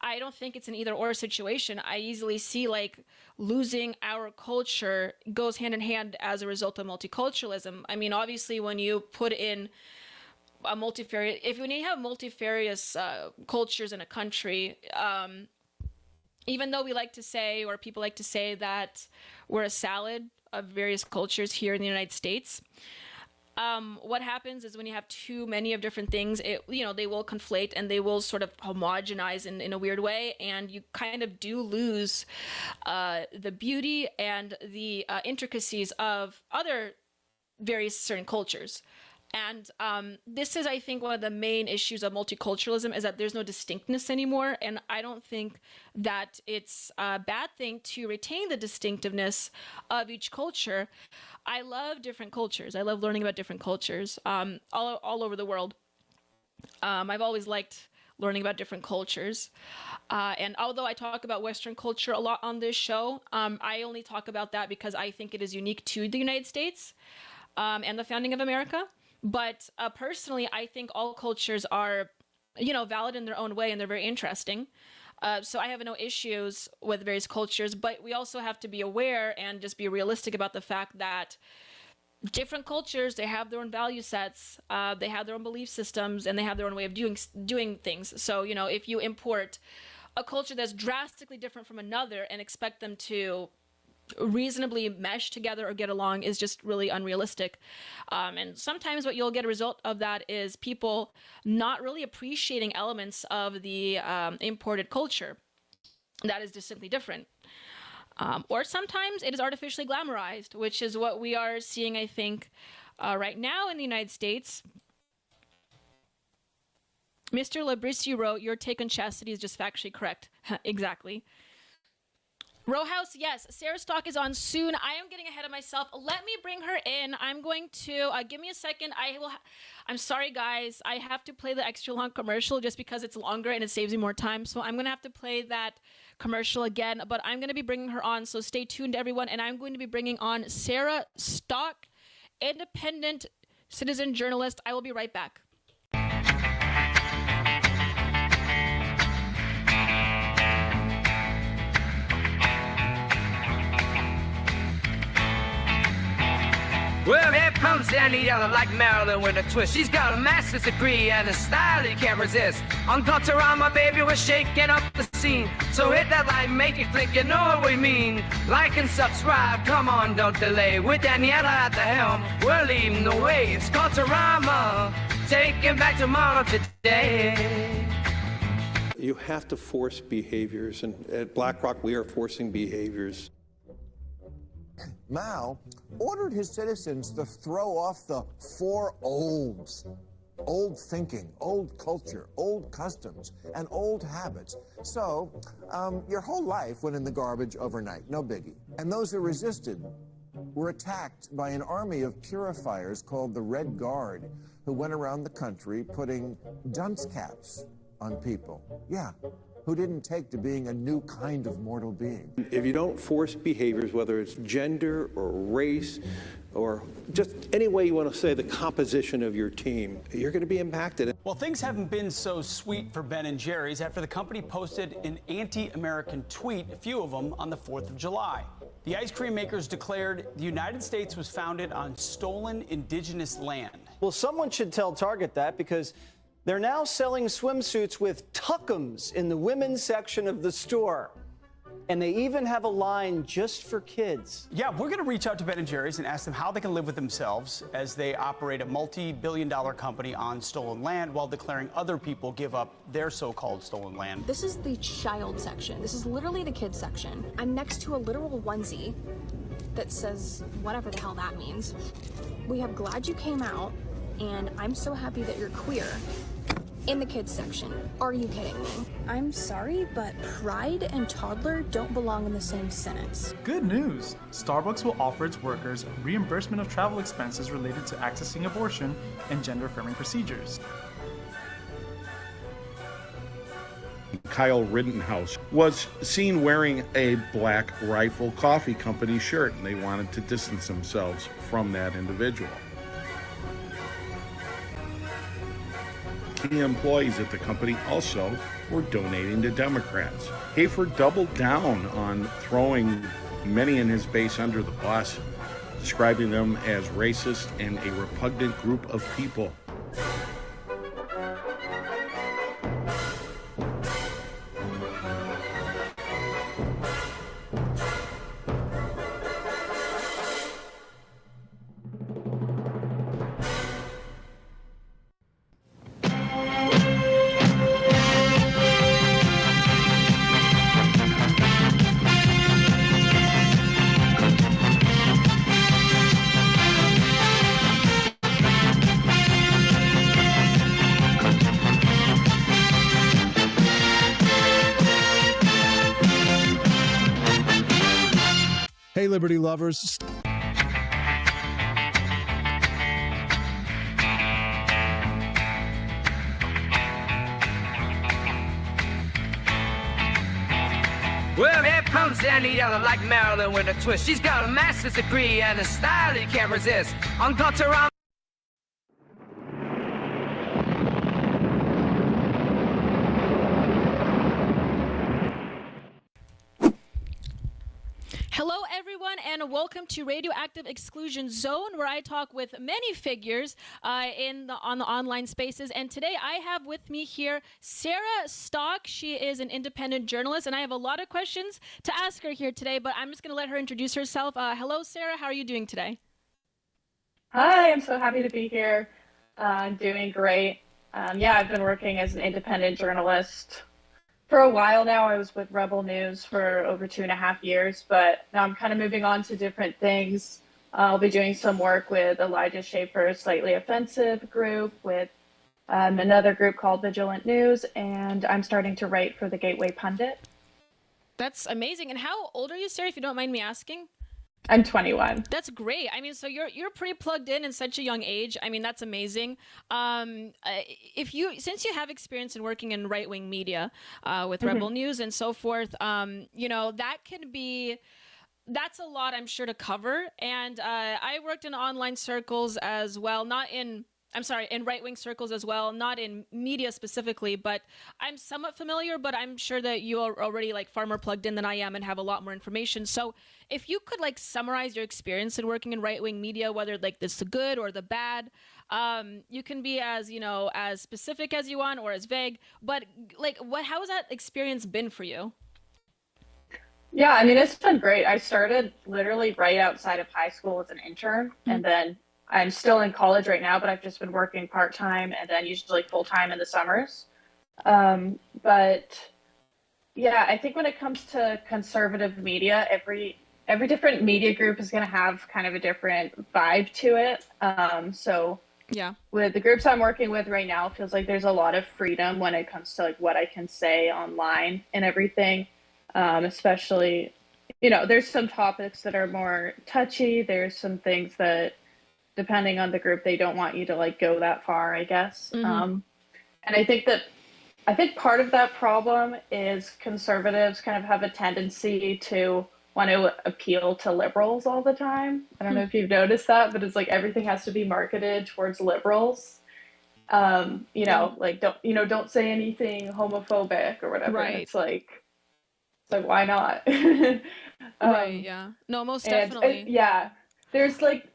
I don't think it's an either or situation. I easily see like losing our culture goes hand in hand as a result of multiculturalism. I mean, obviously when you put in when you have multifarious cultures in a country, even though we like to say, or people like to say, that we're a salad of various cultures here in the United States, what happens is when you have too many of different things, they will conflate and they will sort of homogenize in a weird way, and you kind of do lose the beauty and the intricacies of other various certain cultures. And this is, I think, one of the main issues of multiculturalism, is that there's no distinctness anymore. And I don't think that it's a bad thing to retain the distinctiveness of each culture. I love different cultures. I love learning about different cultures all over the world. I've always liked learning about different cultures. And although I talk about Western culture a lot on this show, I only talk about that because I think it is unique to the United States and the founding of America. But personally, I think all cultures are, valid in their own way, and they're very interesting. So I have no issues with various cultures, but we also have to be aware and just be realistic about the fact that different cultures, they have their own value sets, they have their own belief systems, and they have their own way of doing things. So, if you import a culture that's drastically different from another and expect them to reasonably mesh together or get along is just really unrealistic. And sometimes what you'll get a result of that is people not really appreciating elements of the imported culture that is distinctly different. Or sometimes it is artificially glamorized, which is what we are seeing, I think, right now in the United States. Mr. Labrici wrote, your take on chastity is just factually correct. Exactly. Rowhouse, yes, Sarah's talk is on soon. I am getting ahead of myself. Let me bring her in. I'm going to, give me a second. I'm sorry, guys. I have to play the extra long commercial just because it's longer and it saves me more time. So I'm going to have to play that commercial again, but I'm going to be bringing her on. So stay tuned, everyone. And I'm going to be bringing on Sarah Stock, independent citizen journalist. I will be right back. Well, here comes Daniela like Marilyn with a twist. She's got a master's degree and a style you can't resist. On Culturama, baby, we're shaking up the scene. So hit that like, make it click, you know what we mean. Like and subscribe, come on, don't delay. With Daniela at the helm, we're leading the way. It's Culturama, taking back tomorrow today. You have to force behaviors, and at BlackRock, we are forcing behaviors. Mao ordered his citizens to throw off the four olds. Old thinking, old culture, old customs, and old habits. So, your whole life went in the garbage overnight, no biggie. And those who resisted were attacked by an army of purifiers called the Red Guard, who went around the country putting dunce caps on people. Yeah, who didn't take to being a new kind of mortal being. If you don't force behaviors, whether it's gender or race or just any way you want to say the composition of your team, you're going to be impacted. Well, things haven't been so sweet for Ben & Jerry's after the company posted an anti-American tweet, a few of them, on the 4th of July. The ice cream makers declared the United States was founded on stolen indigenous land. Well, someone should tell Target that, because they're now selling swimsuits with tuckums in the women's section of the store. And they even have a line just for kids. Yeah, we're going to reach out to Ben & Jerry's and ask them how they can live with themselves as they operate a multi-billion-dollar company on stolen land while declaring other people give up their so-called stolen land. This is the child section. This is literally the kids section. I'm next to a literal onesie that says whatever the hell that means. We have glad you came out, and I'm so happy that you're queer. In the kids section. Are you kidding me? I'm sorry, but pride and toddler don't belong in the same sentence. Good news! Starbucks will offer its workers reimbursement of travel expenses related to accessing abortion and gender-affirming procedures. Kyle Rittenhouse was seen wearing a Black Rifle Coffee Company shirt, and they wanted to distance themselves from that individual. Key employees at the company also were donating to Democrats. Hafer doubled down on throwing many in his base under the bus, describing them as racist and a repugnant group of people. Hey, Liberty lovers. Well, here comes Daniela like Marilyn with a twist. She's got a master's degree and a style you can't resist. On Culturama. Hello, everyone, and welcome to Radioactive Exclusion Zone, where I talk with many figures on the online spaces. And today I have with me here Sarah Stock. She is an independent journalist, and I have a lot of questions to ask her here today, but I'm just going to let her introduce herself. Hello, Sarah. How are you doing today? Hi, I'm so happy to be here. Doing great. Yeah, I've been working as an independent journalist for a while now. I was with Rebel News for over 2.5 years, but now I'm kind of moving on to different things. I'll be doing some work with Elijah Schaefer's Slightly Offensive group, with another group called Vigilant News, and I'm starting to write for the Gateway Pundit. That's amazing. And how old are you, Sarah, if you don't mind me asking? I'm 21. That's great. I mean, so you're pretty plugged in such a young age. I mean, that's amazing. Since you have experience in working in right-wing media with Rebel News and so forth, that's a lot, I'm sure, to cover. And I worked in online circles as well, not in I'm sorry, in right-wing circles as well, not in media specifically, but I'm somewhat familiar, but I'm sure that you are already like far more plugged in than I am and have a lot more information. So if you could like summarize your experience in working in right-wing media, whether like this the good or the bad, you can be as, as specific as you want or as vague, but like how has that experience been for you? Yeah, I mean, it's been great. I started literally right outside of high school as an intern, and then I'm still in college right now, but I've just been working part-time and then usually full-time in the summers. But yeah, I think when it comes to conservative media, every different media group is going to have kind of a different vibe to it. So yeah, with the groups I'm working with right now, it feels like there's a lot of freedom when it comes to like what I can say online and everything. Especially, there's some topics that are more touchy. There's some things that, depending on the group, they don't want you to like go that far, I guess. And I think part of that problem is conservatives kind of have a tendency to want to appeal to liberals all the time. I don't know if you've noticed that, but it's like everything has to be marketed towards liberals. Like don't say anything homophobic or whatever. Right. And it's like why not? Right. Yeah. No, most definitely. Yeah. There's like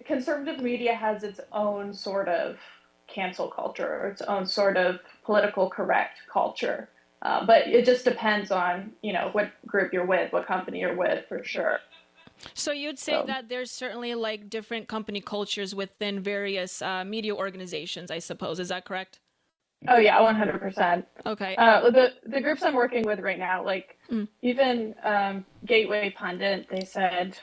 conservative media has its own sort of cancel culture or its own sort of political correct culture. But it just depends on, what group you're with, what company you're with, for sure. So you'd say that there's certainly like different company cultures within various media organizations, I suppose. Is that correct? Oh yeah, 100%. Okay. The groups I'm working with right now, like even Gateway Pundit, they said,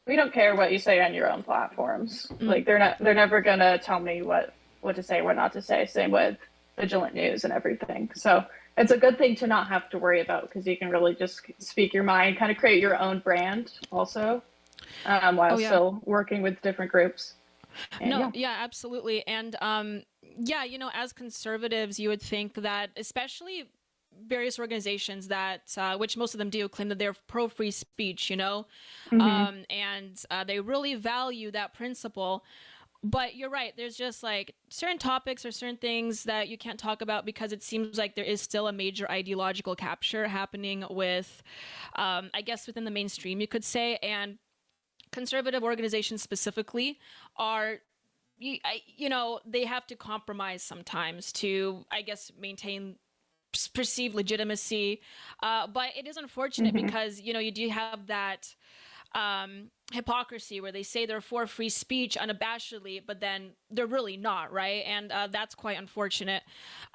we don't care what you say on your own platforms. Like they're never gonna tell me what to say, what not to say. Same with Vigilant News and everything. So it's a good thing to not have to worry about because you can really just speak your mind, kind of create your own brand also, while still working with different groups. And, yeah, absolutely. And as conservatives, you would think that especially various organizations that, which most of them do, claim that they're pro-free speech, and they really value that principle. But you're right. There's just like certain topics or certain things that you can't talk about because it seems like there is still a major ideological capture happening with, I guess, within the mainstream, you could say. And conservative organizations specifically are, they have to compromise sometimes to, I guess, maintain perceived legitimacy. But it is unfortunate because, you do have that hypocrisy where they say they're for free speech unabashedly, but then they're really not, right? And that's quite unfortunate.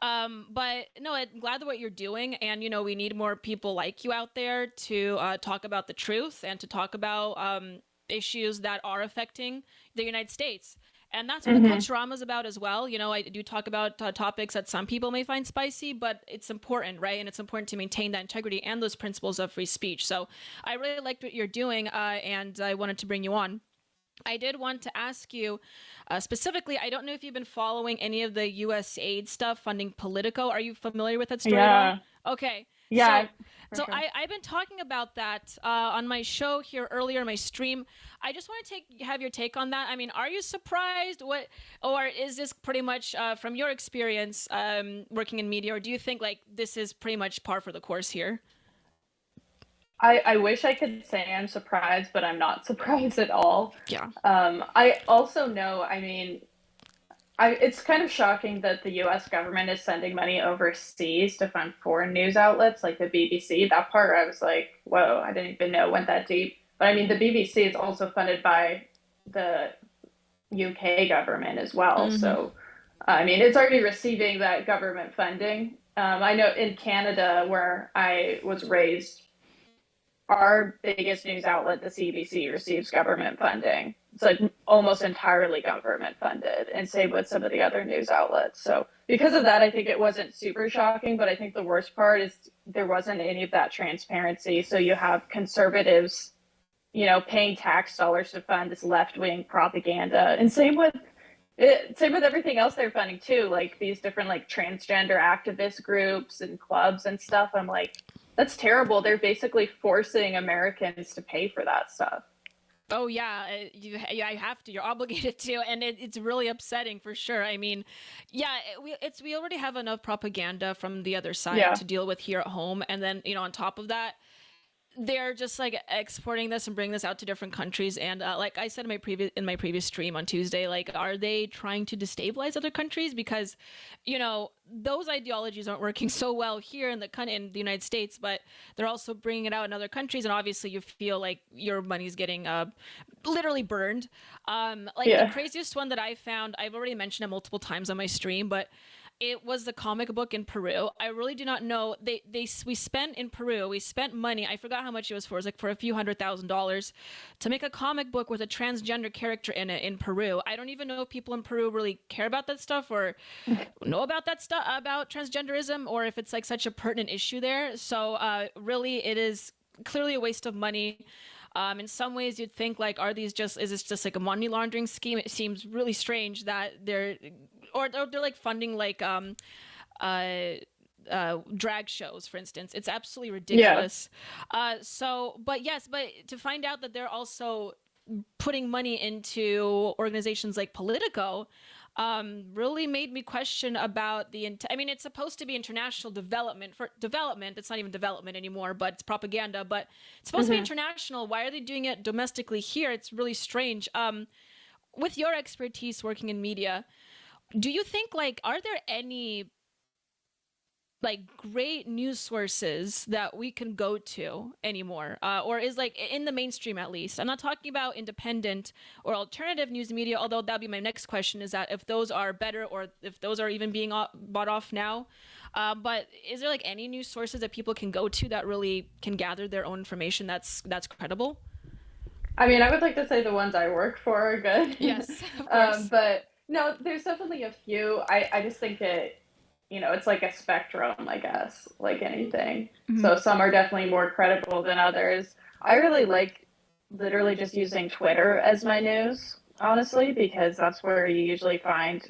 But no, I'm glad that what you're doing, and we need more people like you out there to talk about the truth and to talk about issues that are affecting the United States. And that's what the Culturama is about as well. I do talk about topics that some people may find spicy, but it's important, right? And it's important to maintain that integrity and those principles of free speech. So I really liked what you're doing, and I wanted to bring you on. I did want to ask you specifically, I don't know if you've been following any of the USAID stuff funding Politico. Are you familiar with that story? Yeah. Okay. Yeah. So I've been talking about that on my show here earlier, my stream. I just want to have your take on that. I mean, are you surprised? Or is this pretty much from your experience working in media, or do you think like this is pretty much par for the course here? I wish I could say I'm surprised, but I'm not surprised at all. Yeah. I also know, it's kind of shocking that the U.S. government is sending money overseas to fund foreign news outlets like the BBC. That part, I was like, whoa, I didn't even know it went that deep. But the BBC is also funded by the UK government as well. So, it's already receiving that government funding. I know in Canada, where I was raised, our biggest news outlet, the CBC, receives government funding. It's like almost entirely government funded, and same with some of the other news outlets. So because of that, I think it wasn't super shocking, but I think the worst part is there wasn't any of that transparency. So you have conservatives, paying tax dollars to fund this left-wing propaganda, and same with everything else they're funding too, like these different like transgender activist groups and clubs and stuff. I'm like, that's terrible. They're basically forcing Americans to pay for that stuff. Oh yeah, I have to. You're obligated to, and it's really upsetting for sure. I mean, yeah, we already have enough propaganda from the other side to deal with here at home, and then on top of that, they're just like exporting this and bringing this out to different countries. And like I said in my previous stream on Tuesday, like, are they trying to destabilize other countries? Because those ideologies aren't working so well here in the United States, but they're also bringing it out in other countries, and obviously you feel like your money's getting literally burned. The craziest one that I found, I've already mentioned it multiple times on my stream, but it was the comic book in Peru. I really do not know. We spent money. I forgot how much it was for. It was like for a few $100,000 to make a comic book with a transgender character in it in Peru. I don't even know if people in Peru really care about that stuff or know about that stuff about transgenderism, or if it's like such a pertinent issue there. So really, it is clearly a waste of money. In some ways, you'd think like, is this just like a money laundering scheme? It seems really strange that they're like funding like drag shows, for instance. It's absolutely ridiculous. But to find out that they're also putting money into organizations like Politico really made me question about it's supposed to be international development. It's not even development anymore, but it's propaganda, but it's supposed to be international. Why are they doing it domestically here? It's really strange. With your expertise working in media, do you think are there any great news sources that we can go to anymore, or is in the mainstream at least? I'm not talking about independent or alternative news media, although that'd be my next question, is that if those are better or if those are even being bought off now. But is there any news sources that people can go to that really can gather their own information that's credible? I mean, I would like to say the ones I work for are good. Yes, of course. But no, there's definitely a few. I just think it's like a spectrum, I guess, like anything. Mm-hmm. So some are definitely more credible than others. I really like literally just using Twitter as my news, honestly, because that's where you usually find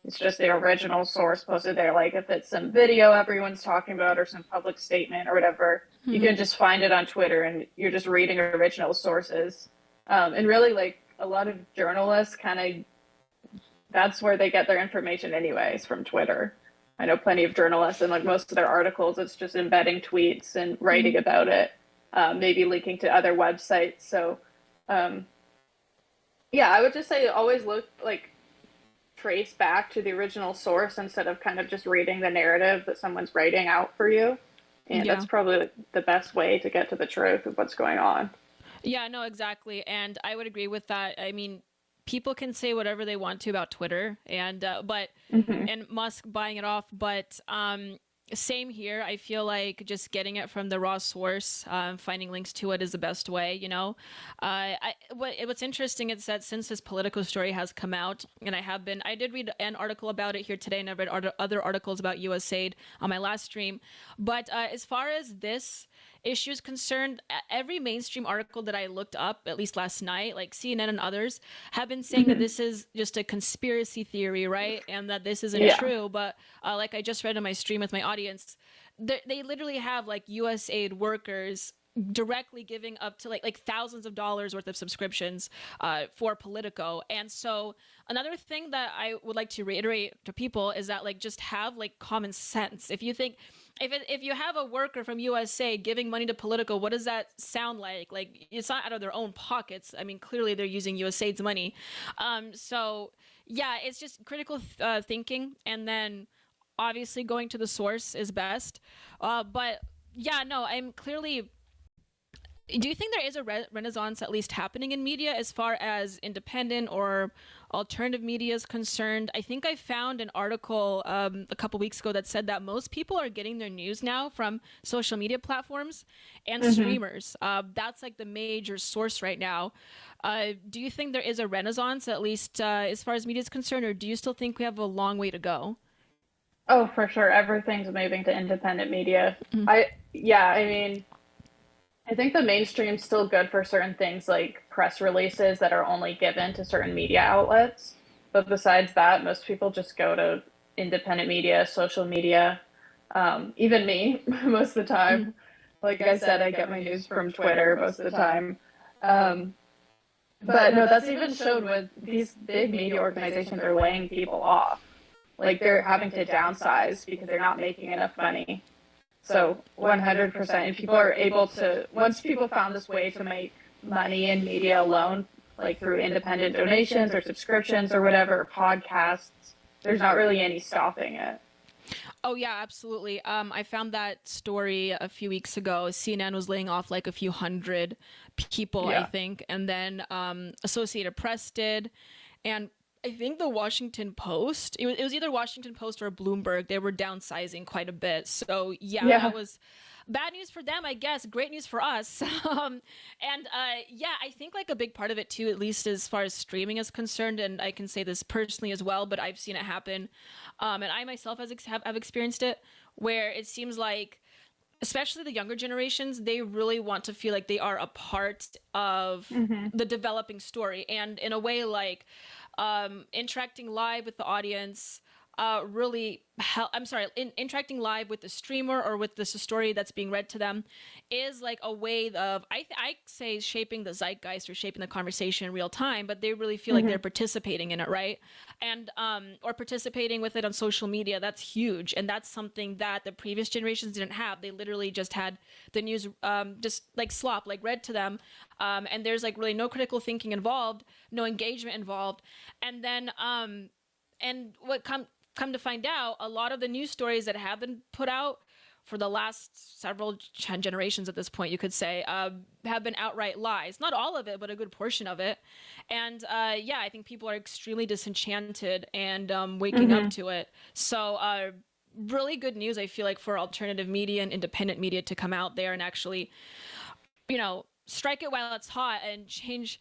it's just the original source posted there. Like if it's some video everyone's talking about or some public statement or whatever, you can just find it on Twitter and you're just reading original sources. And really a lot of journalists that's where they get their information anyways, from Twitter. I know plenty of journalists, and most of their articles, it's just embedding tweets and writing about it, maybe linking to other websites. So, I would just say always trace back to the original source instead of kind of just reading the narrative that someone's writing out for you. And that's probably the best way to get to the truth of what's going on. Yeah, no, exactly. And I would agree with that. I mean, people can say whatever they want to about Twitter and Musk buying it off, but same here. I feel like just getting it from the raw source, finding links to it is the best way, What's interesting is that since this Politico story has come out, and I did read an article about it here today, and I've read other articles about USAID on my last stream, but as far as this issue is concerned, every mainstream article that I looked up, at least last night, like CNN and others, have been saying that this is just a conspiracy theory, right? And that this isn't true. But like I just read on my stream with my audience, they literally have USAID workers directly giving up to like thousands of dollars worth of subscriptions for Politico. And so another thing that I would like to reiterate to people is that just have common sense. If you think if you have a worker from USA giving money to Politico, what does that sound like? It's not out of their own pockets. I mean, clearly they're using USAID's money. So yeah, it's just critical thinking, and then obviously going to the source is best. But yeah, no, I'm clearly. Do you think there is a renaissance at least happening in media as far as independent or alternative media is concerned? I think I found an article a couple weeks ago that said that most people are getting their news now from social media platforms and streamers. That's the major source right now. Do you think there is a renaissance at least as far as media is concerned, or do you still think we have a long way to go? Oh, for sure. Everything's moving to independent media. I think the mainstream's still good for certain things like press releases that are only given to certain media outlets. But besides that, most people just go to independent media, social media, even me most of the time. Like I said, I get my news from Twitter most of the time. But no, that's even showed with these big media organizations are laying people off. Like they're having to downsize because they're not making enough money. So 100%, and people are able to, once people found this way to make money in media alone, like through independent donations or subscriptions or whatever, podcasts, there's not really any stopping it. Oh yeah, absolutely. I found that story a few weeks ago. CNN was laying off like a few hundred people, I think, and then Associated Press did, and I think the Washington Post, it was either Washington Post or Bloomberg, they were downsizing quite a bit. So yeah. That was bad news for them, I guess. Great news for us. I think like a big part of it too, at least as far as streaming is concerned, and I can say this personally as well, but I've seen it happen. And I myself have experienced it, where it seems like, especially the younger generations, they really want to feel like they are a part of the developing story. And in a way, like interacting live with the audience interacting live with the streamer or with the story that's being read to them is like a way of, I say, shaping the zeitgeist or shaping the conversation in real time, but they really feel like they're participating in it, right? And or participating with it on social media. That's huge, and that's something that the previous generations didn't have. They literally just had the news just like slop, like read to them, and there's like really no critical thinking involved, no engagement involved, and then and what come to find out, a lot of the news stories that have been put out for the last several generations at this point, you could say, have been outright lies. Not all of it, but a good portion of it. And I think people are extremely disenchanted and waking up to it. So really good news, I feel like, for alternative media and independent media to come out there and actually, strike it while it's hot and change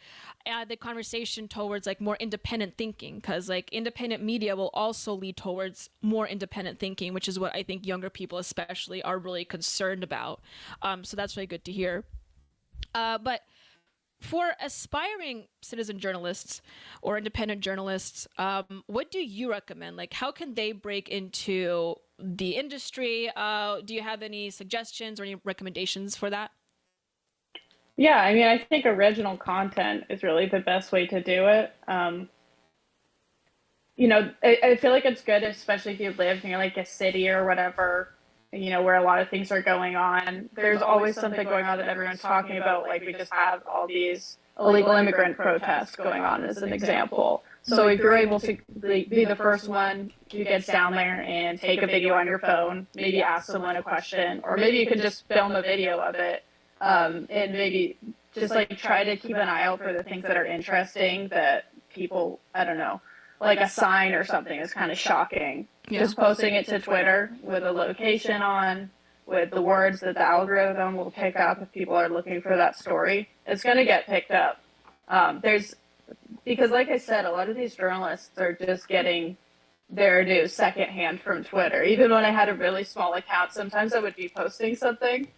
the conversation towards like more independent thinking, because like independent media will also lead towards more independent thinking, which is what I think younger people especially are really concerned about. So that's really good to hear. But for aspiring citizen journalists or independent journalists, what do you recommend? Like, how can they break into the industry? Do you have any suggestions or any recommendations for that? Yeah, I mean, I think original content is really the best way to do it. I feel like it's good, especially if you live near like a city or whatever, where a lot of things are going on. There's always something going on that everyone's talking about. Like we just have all these illegal immigrant protests going on as an example. So if you're able to be the first one who gets down there and take a video on your phone, maybe ask someone a question, or maybe you can just film a video of it. And maybe just like try to keep an eye out for the things that are interesting that people, I don't know, like a sign or something is kind of shocking. Yeah. Just posting it to Twitter with a location on, with the words that the algorithm will pick up if people are looking for that story, it's going to get picked up. Because like I said, a lot of these journalists are just getting their news secondhand from Twitter. Even when I had a really small account, sometimes I would be posting something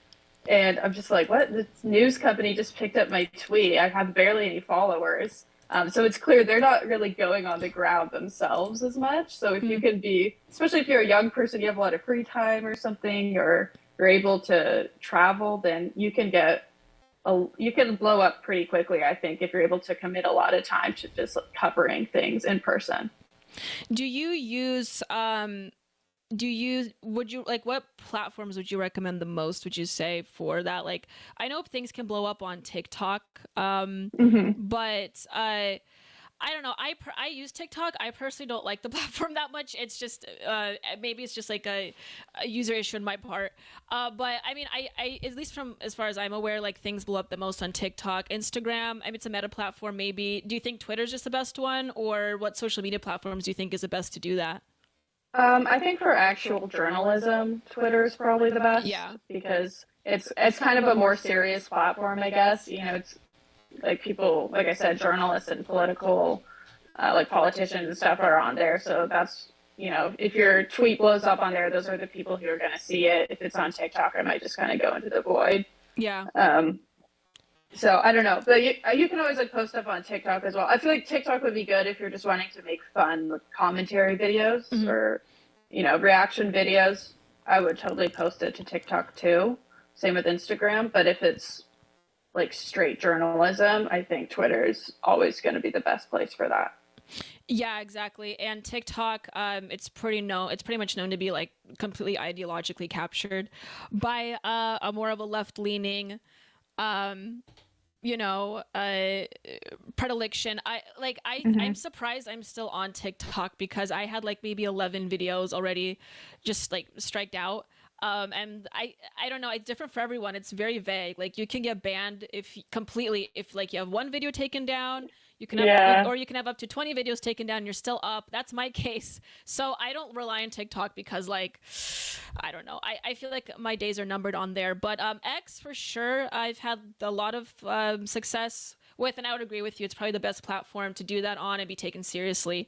and I'm just like, what? This news company just picked up my tweet. I have barely any followers. So it's clear they're not really going on the ground themselves as much. So if you can be, especially if you're a young person, you have a lot of free time or something, or you're able to travel, then you can you can blow up pretty quickly, I think, if you're able to commit a lot of time to just covering things in person. Do you use what platforms would you recommend the most, would you say, for that? Like, I know things can blow up on TikTok, but I don't know. I use TikTok. I personally don't like the platform that much. It's just maybe it's just like a user issue on my part. But I mean, I at least from as far as I'm aware, like things blow up the most on TikTok, Instagram. I mean, it's a meta platform. Maybe. Do you think Twitter's just the best one, or what social media platforms do you think is the best to do that? I think for actual journalism, Twitter is probably the best. Yeah. Because it's kind of a more serious platform, I guess. It's like people, like I said, journalists and political, like politicians and stuff are on there. So that's, if your tweet blows up on there, those are the people who are going to see it. If it's on TikTok, I might just kind of go into the void. Yeah. So I don't know, but you can always post stuff on TikTok as well. I feel like TikTok would be good if you're just wanting to make fun commentary videos or, reaction videos. I would totally post it to TikTok too. Same with Instagram. But if it's like straight journalism, I think Twitter is always going to be the best place for that. Yeah, exactly. And TikTok, it's pretty much known to be like completely ideologically captured by a more of a left-leaning, predilection. I'm surprised I'm still on TikTok because I had like maybe 11 videos already just like striked out. And I don't know, it's different for everyone. It's very vague. Like you can get banned if like you have one video taken down, you can have, or you can have up to 20 videos taken down and you're still up. That's my case. So I don't rely on TikTok because like, I don't know. I feel like my days are numbered on there, but X for sure. I've had a lot of success with, and I would agree with you. It's probably the best platform to do that on and be taken seriously.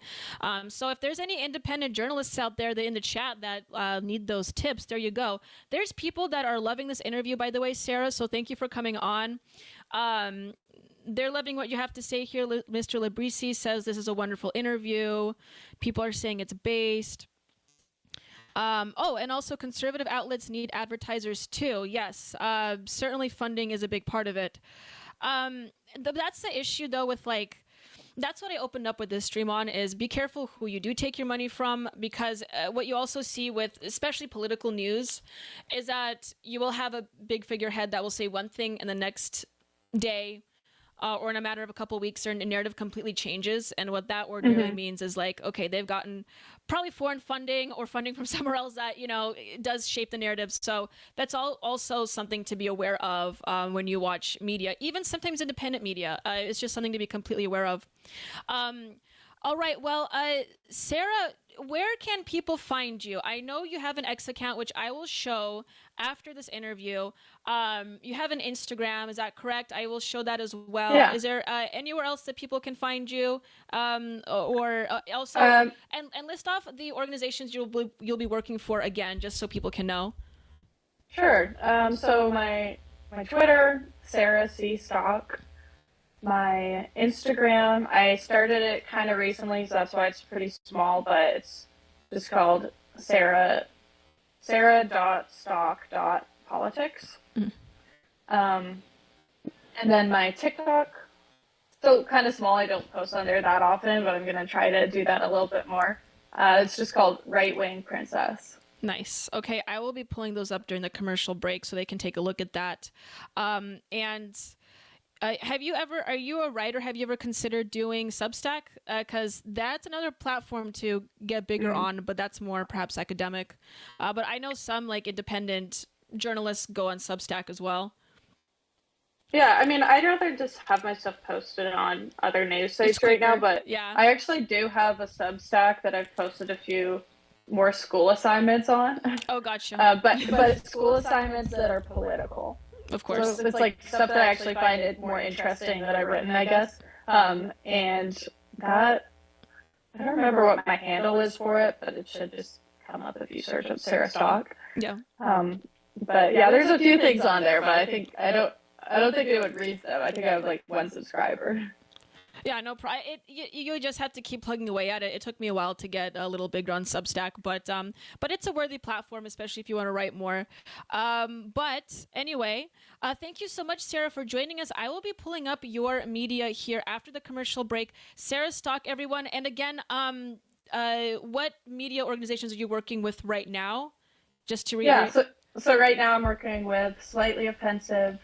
So if there's any independent journalists out there that in the chat that need those tips, there you go. There's people that are loving this interview, by the way, Sarah. So thank you for coming on. They're loving what you have to say here. Mr. Librisi says this is a wonderful interview. People are saying it's based. And also conservative outlets need advertisers too. Yes, certainly funding is a big part of it. That's the issue though with like, that's what I opened up with this stream on is be careful who you do take your money from, because what you also see with especially political news is that you will have a big figurehead that will say one thing and the next day or in a matter of a couple of weeks, their narrative completely changes. And what that word really means is like, okay, they've gotten probably foreign funding or funding from somewhere else that, does shape the narrative. So that's also something to be aware of when you watch media, even sometimes independent media. It's just something to be completely aware of. All right. Well, Sarah, where can people find you? I know you have an X account, which I will show after this interview. You have an Instagram, is that correct? I will show that as well. Yeah. Is there anywhere else that people can find you? Also, and list off the organizations you'll be working for again, just so people can know. Sure. So my Twitter, Sarah C. Stock. My Instagram, I started it kind of recently, so that's why it's pretty small, but it's just called sarah.stock.politics. And then my TikTok, still kind of small. I don't post on there that often, but I'm going to try to do that a little bit more. It's just called Right Wing Princess. Nice. Okay, I will be pulling those up during the commercial break so they can take a look at that. Are you a writer? Have you ever considered doing Substack? Because that's another platform to get bigger on, but that's more perhaps academic. But I know some like independent journalists go on Substack as well. Yeah, I mean, I'd rather just have my stuff posted on other news sites right now, but yeah. I actually do have a Substack that I've posted a few more school assignments on. Oh, gotcha. But school assignments that are political. Of course. So it's like stuff that I actually find it more interesting that I've written, I guess. And that, I don't remember what my handle is for it, but it should just come up if you search up Sarah Stock. Yeah. But yeah, there's a few things on there, but I don't think it would read them. I think I have like one subscriber. Yeah, no problem. You just have to keep plugging away at it. It took me a while to get a little bigger on Substack, but it's a worthy platform, especially if you want to write more. But anyway, thank you so much, Sarah, for joining us. I will be pulling up your media here after the commercial break. Sarah Stock, everyone. And again, what media organizations are you working with right now? Just to reiterate. Yeah, so right now I'm working with Slightly Offensive,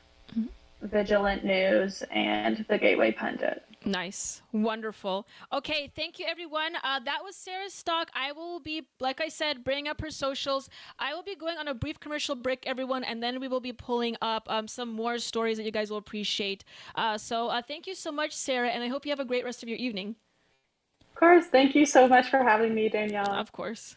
Vigilant News, and The Gateway Pundit. Nice. Wonderful. Okay, thank you, everyone. That was Sarah Stock. I will be, like I said, bringing up her socials. I will be going on a brief commercial break, everyone, and then we will be pulling up some more stories that you guys will appreciate. So thank you so much, Sarah, and I hope you have a great rest of your evening. Of course. Thank you so much for having me, Danielle. Of course.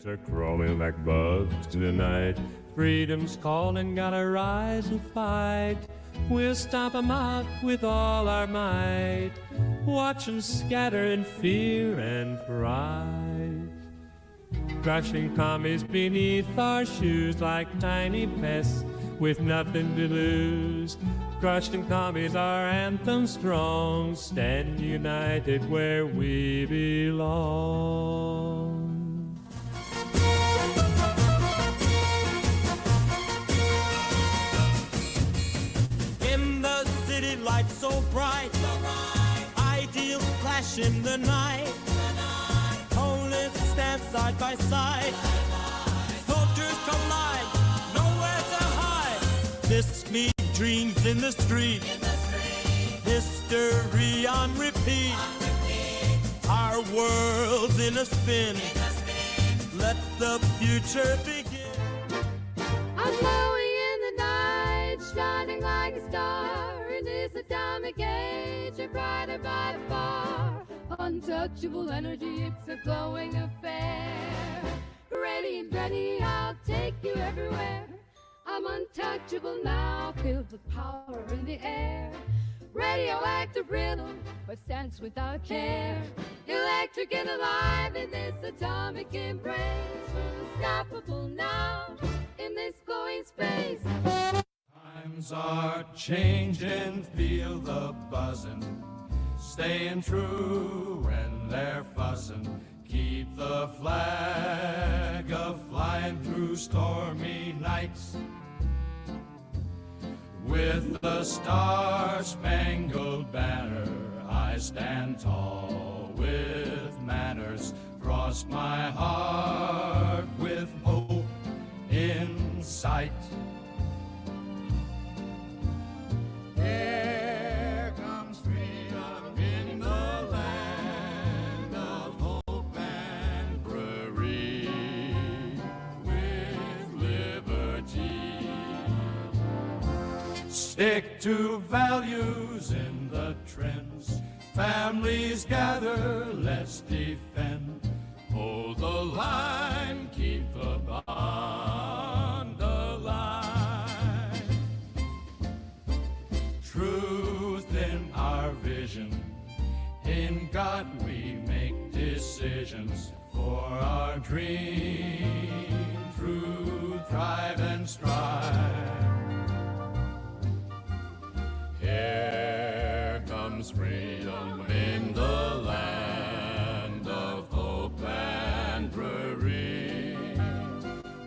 are crawling like bugs tonight. Freedom's calling, gotta rise and fight. We'll stomp 'em out with all our might. Watch 'em scatter in fear and fright. Crushing commies beneath our shoes like tiny pests with nothing to lose. Crushing commies, our anthem strong. Stand united where we belong. In the city lights so bright, ideals flash in the night. Opponents stand side by side. Soldiers collide, nowhere to hide. Fists meet dreams in the street. History on repeat. Our world's in a spin. Let the future begin. I'm glowing in the night, shining like a star. In this atomic age, you're brighter by far. Untouchable energy, it's a glowing affair. Ready, ready, I'll take you everywhere. I'm untouchable now, filled with power in the air. Radioactive rhythm, but stands without care. Electric and alive in this atomic embrace. Unstoppable now in this glowing space. Times are changing, feel the buzzing. Staying true when they're fussing. Keep the flag a-flying through stormy nights. With the star-spangled banner, I stand tall with manners. Cross my heart with hope in sight. Here comes freedom in the land of hope and glory, with liberty. Stick to values in the trends. Families gather, let's defend. Hold the line, keep the bond alive. Truth in our vision. In God we make decisions for our dream. True, thrive and strive. Here comes freedom in the land of hope and glory,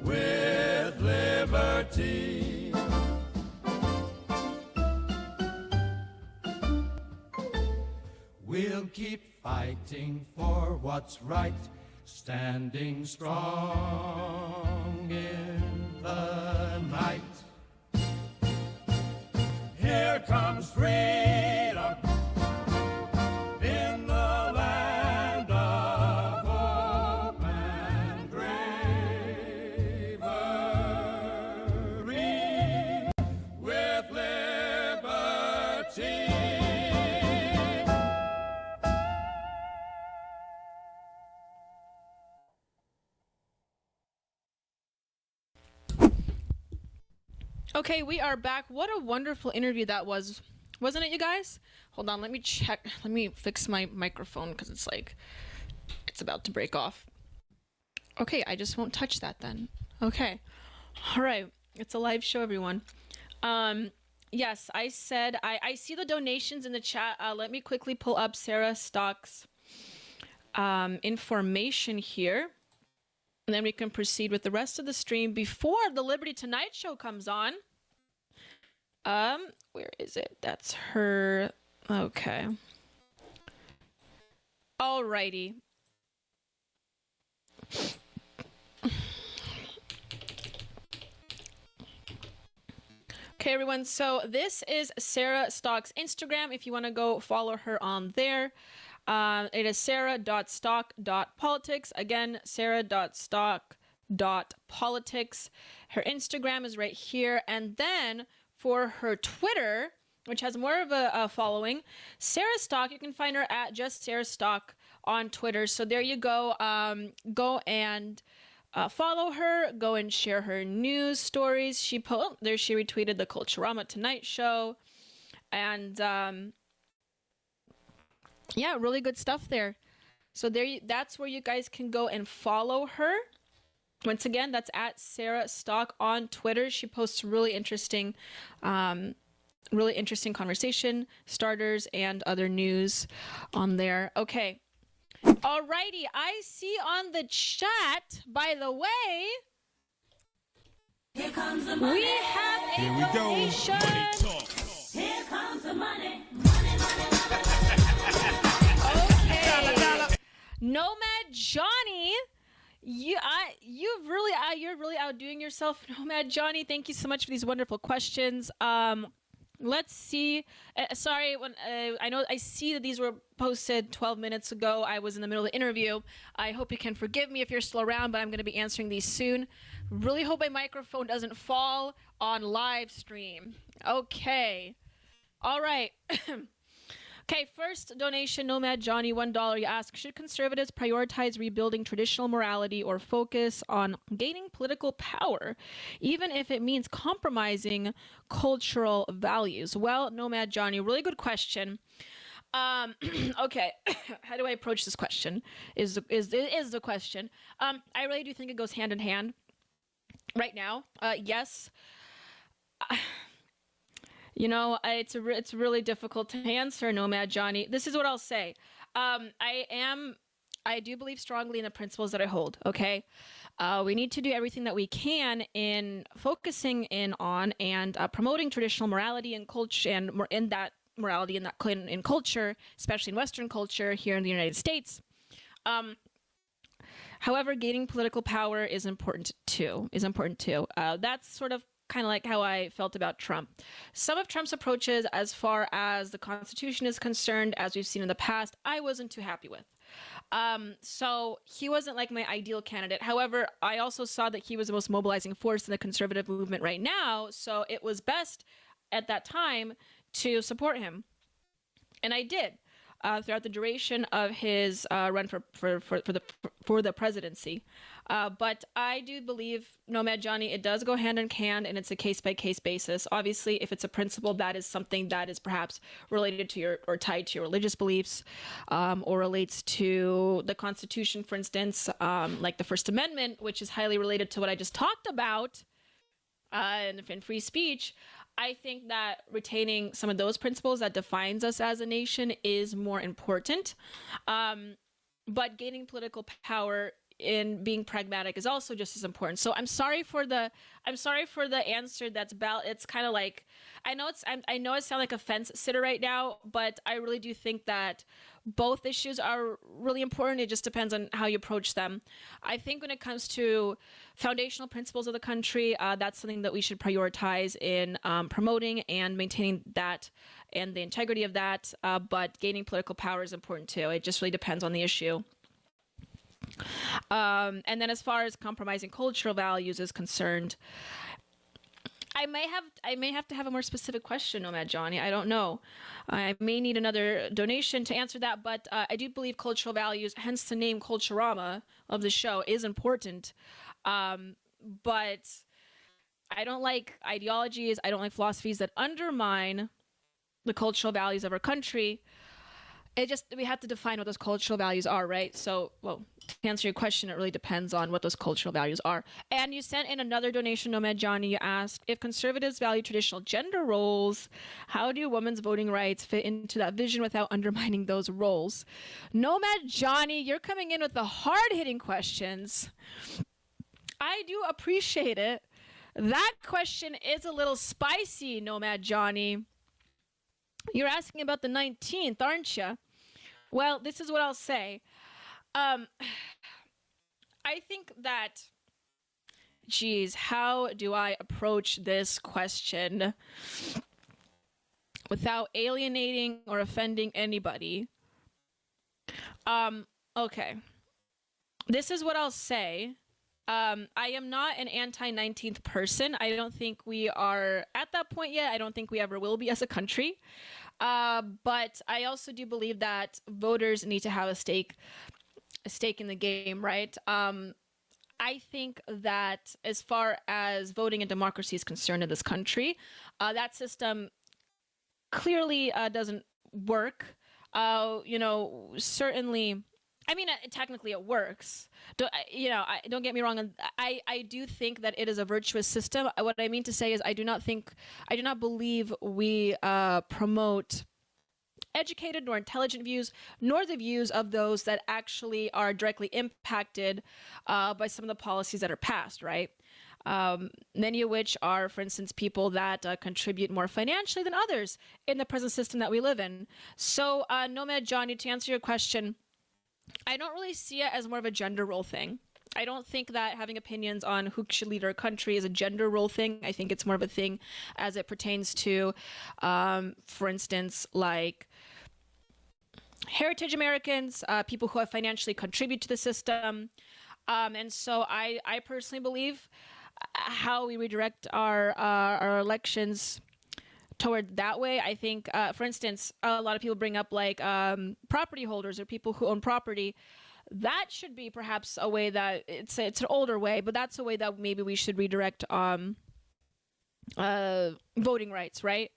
with liberty. We'll keep fighting for what's right, standing strong in the night. Here comes freedom in the land of hope and bravery, with liberty. Okay, we are back. What a wonderful interview that was. Wasn't it, you guys? Hold on, let me check. Let me fix my microphone because it's about to break off. Okay, I just won't touch that then. Okay. All right. It's a live show, everyone. Yes, I said, I see the donations in the chat. Let me quickly pull up Sarah Stock's information here. And then we can proceed with the rest of the stream before the Liberty Tonight show comes on. Where is it? That's her. Okay. Alrighty. Okay, everyone. So this is Sarah Stock's Instagram. If you want to go follow her on there. It is sarah.stock.politics. Again, sarah.stock.politics. Her Instagram is right here. And then for her Twitter, which has more of a following, Sarah Stock, you can find her at just Sarah Stock on Twitter. So there you go. Go and follow her. Go and share her news stories. She retweeted the Culturama Tonight Show, and yeah, really good stuff there. So that's where you guys can go and follow her. Once again, that's at Sarah Stock on Twitter. She posts really interesting conversation starters and other news on there. Okay. Alrighty. I see on the chat, by the way, Here comes the money. we have a donation. Here comes the money. Okay. Nomad Johnny, you're really outdoing yourself, Nomad Johnny. Thank you so much for these wonderful questions. Let's see. Sorry, I see that these were posted 12 minutes ago. I was in the middle of the interview. I hope you can forgive me if you're still around, but I'm going to be answering these soon. Really hope my microphone doesn't fall on live stream. Okay. All right. Okay, first donation, Nomad Johnny, $1. You ask, should conservatives prioritize rebuilding traditional morality or focus on gaining political power, even if it means compromising cultural values? Well, Nomad Johnny, really good question. Okay, how do I approach this question? Is the question. I really do think it goes hand in hand right now. Yes. You know, it's really difficult to answer, Nomad Johnny. This is what I'll say. I do believe strongly in the principles that I hold. Okay, we need to do everything that we can in focusing in on and promoting traditional morality and culture, and in that morality in culture, especially in Western culture here in the United States. However, gaining political power is important too. That's sort of kind of like how I felt about Trump. Some of Trump's approaches as far as the Constitution is concerned, as we've seen in the past, I wasn't too happy with. So he wasn't like my ideal candidate. However, I also saw that he was the most mobilizing force in the conservative movement right now. So it was best at that time to support him. And I did. Throughout the duration of his run for the presidency. But I do believe, Nomad Johnny, it does go hand in hand, and it's a case-by-case basis. Obviously, if it's a principle that is something that is perhaps related to your or tied to your religious beliefs, or relates to the Constitution, for instance, like the First Amendment, which is highly related to what I just talked about, in free speech, I think that retaining some of those principles that defines us as a nation is more important. But gaining political power in being pragmatic is also just as important. So I'm sorry for the answer that's it's kind of like, I know I sound like a fence sitter right now, but I really do think that both issues are really important. It just depends on how you approach them. I think when it comes to foundational principles of the country, that's something that we should prioritize in promoting and maintaining that and the integrity of that. But gaining political power is important too. It just really depends on the issue. And then as far as compromising cultural values is concerned, I may have to have a more specific question, Nomad Johnny. I don't know. I may need another donation to answer that, but I do believe cultural values, hence the name Culturama of the show, is important. But I don't like ideologies, I don't like philosophies that undermine the cultural values of our country. We have to define what those cultural values are, right? So, well, to answer your question, it really depends on what those cultural values are. And you sent in another donation, Nomad Johnny. You asked, if conservatives value traditional gender roles, how do women's voting rights fit into that vision without undermining those roles? Nomad Johnny, you're coming in with the hard-hitting questions. I do appreciate it. That question is a little spicy, Nomad Johnny. You're asking about the 19th, aren't you? Well, this is what I'll say. I think that, geez, how do I approach this question without alienating or offending anybody? Okay. This is what I'll say. I am not an anti-19th person. I don't think we are at that point yet. I don't think we ever will be as a country. But I also do believe that voters need to have a stake in the game, right? I I think that as far as voting and democracy is concerned in this country, that system clearly doesn't work. Certainly, I mean, technically it works. Don't get me wrong. I do think that it is a virtuous system. What I mean to say is I do not believe we promote educated nor intelligent views, nor the views of those that actually are directly impacted by some of the policies that are passed, right? Many of which are, for instance, people that contribute more financially than others in the present system that we live in. So, Nomad Johnny, to answer your question, I don't really see it as more of a gender role thing. I don't think that having opinions on who should lead our country is a gender role thing. I think it's more of a thing as it pertains to, for instance, like heritage Americans, people who have financially contributed to the system. And so I personally believe how we redirect our elections toward that way. I think, for instance, a lot of people bring up like property holders or people who own property. That should be perhaps a way that it's an older way, but that's a way that maybe we should redirect voting rights, right?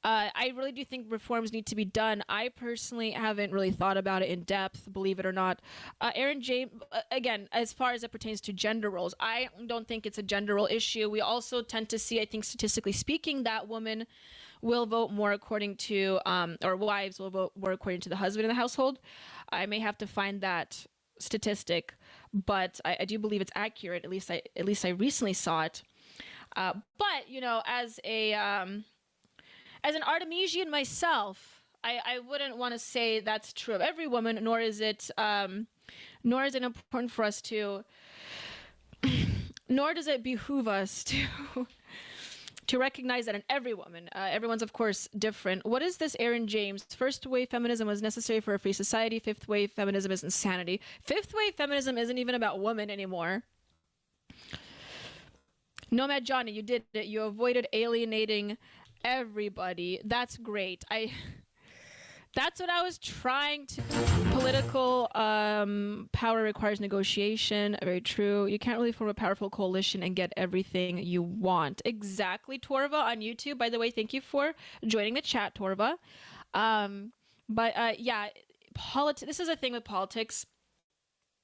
I really do think reforms need to be done. I personally haven't really thought about it in depth, believe it or not. Aaron James, again, as far as it pertains to gender roles, I don't think it's a gender role issue. We also tend to see, I think statistically speaking, that women will vote more according to, or wives will vote more according to the husband in the household. I may have to find that statistic, but I do believe it's accurate. At least I recently saw it. But as an Artemisian myself, I wouldn't want to say that's true of every woman, nor is it important for us to, nor does it behoove us to recognize that in every woman. Everyone's, of course, different. What is this, Aaron James? First wave feminism was necessary for a free society. Fifth wave feminism is insanity. Fifth wave feminism isn't even about women anymore. Nomad Johnny, you did it. You avoided alienating everybody. That's great. That's what I was trying to. Political power requires negotiation. Very true. You can't really form a powerful coalition and get everything you want. Exactly, Torva on YouTube. By the way, thank you for joining the chat, Torva. Yeah, this is a thing with politics.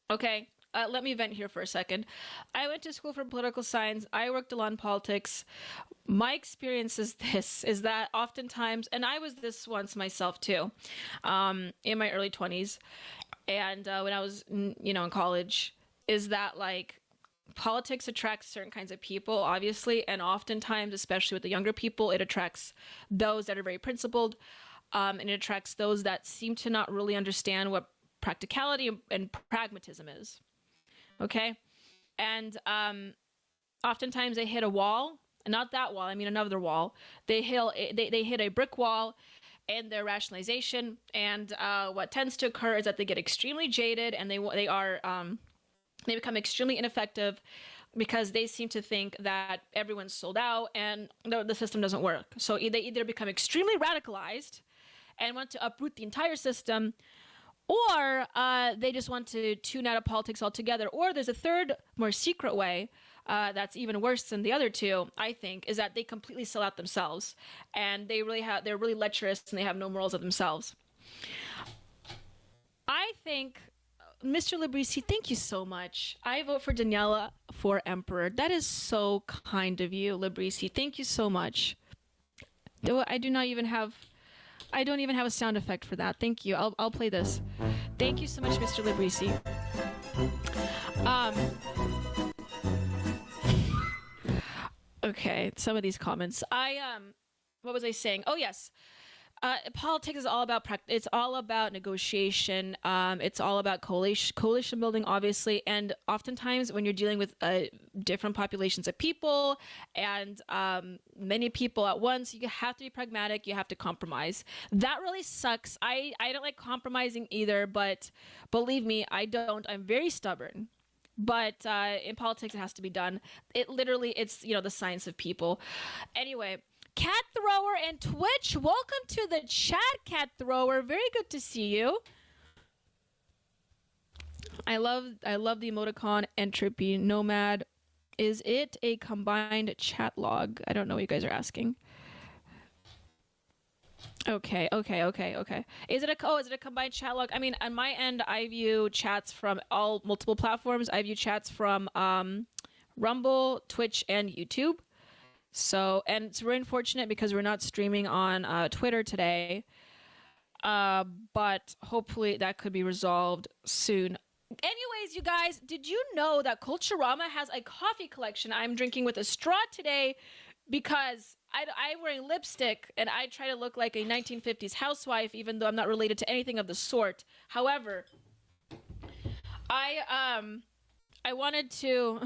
Okay. Let me vent here for a second. I went to school for political science. I worked a lot in politics. My experience is that oftentimes, and I was this once myself too, in my early 20s, and when I was, in college, is that like politics attracts certain kinds of people, obviously, and oftentimes, especially with the younger people, it attracts those that are very principled, and it attracts those that seem to not really understand what practicality and pragmatism is. Okay. And oftentimes they hit a wall, not that wall, I mean another wall. They hit a brick wall in their rationalization. And what tends to occur is that they get extremely jaded and they become extremely ineffective because they seem to think that everyone's sold out and the system doesn't work. So they either become extremely radicalized and want to uproot the entire system, or they just want to tune out of politics altogether. Or there's a third, more secret way that's even worse than the other two, I think, is that they completely sell out themselves. And they're really lecherous and they have no morals of themselves. I think, Mr. Librisi, thank you so much. I vote for Daniela for Emperor. That is so kind of you, Librisi. Thank you so much. I don't even have a sound effect for that. Thank you. I'll play this. Thank you so much, Mr. Librisi. Okay, some of these comments. What was I saying? Oh, yes. Politics is all about it's all about negotiation. It's all about coalition building, obviously. And oftentimes when you're dealing with different populations of people and many people at once, you have to be pragmatic. You have to compromise. That really sucks. I don't like compromising either, but believe me, I don't. I'm very stubborn. But in politics, it has to be done. It's the science of people. Anyway. Cat Thrower and Twitch, welcome to the chat, Cat Thrower. Very good to see you. I love the emoticon entropy nomad. Is it a combined chat log? I don't know what you guys are asking. Okay. Is it a combined chat log? I mean, on my end, I view chats from multiple platforms. I view chats from Rumble, Twitch, and YouTube. So, and it's very unfortunate because we're not streaming on Twitter today. But hopefully that could be resolved soon. Anyways, you guys, did you know that Culturama has a coffee collection? I'm drinking with a straw today because I'm wearing lipstick and I try to look like a 1950s housewife, even though I'm not related to anything of the sort. However, I wanted to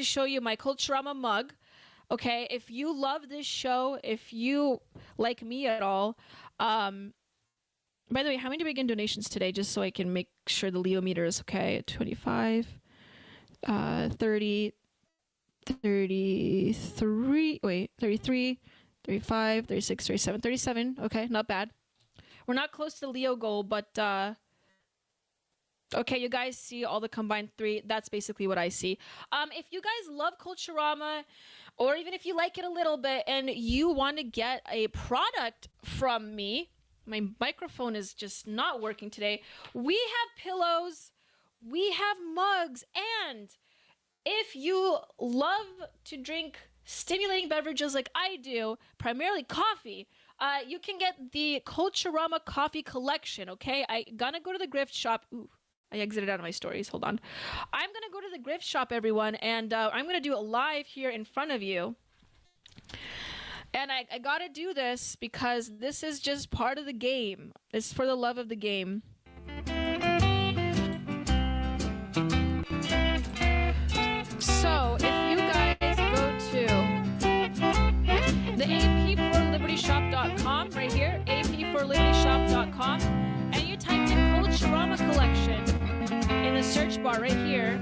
show you my Culturama mug. Okay, if you love this show, if you like me at all, by the way, how many begin donations today, just so I can make sure the Leo meter is okay? 25, 30, 33, wait, 33, 35, 36, 37, 37. Okay, not bad. We're not close to the Leo goal, but okay, you guys see all the combined 3. That's basically what I see. If you guys love Culturama, or even if you like it a little bit and you want to get a product from me, my microphone is just not working today. We have pillows, we have mugs, and if you love to drink stimulating beverages like I do, primarily coffee, you can get the Culturama coffee collection, okay? I gonna go to the gift shop. Ooh, I exited out of my stories. Hold on. I'm gonna go to the gift shop, everyone, and I'm gonna do it live here in front of you. And I gotta do this because this is just part of the game. It's for the love of the game. So, if you guys go to the ap4libertyshop.com right here, ap4libertyshop.com, and you type in Culturama collection in the search bar right here.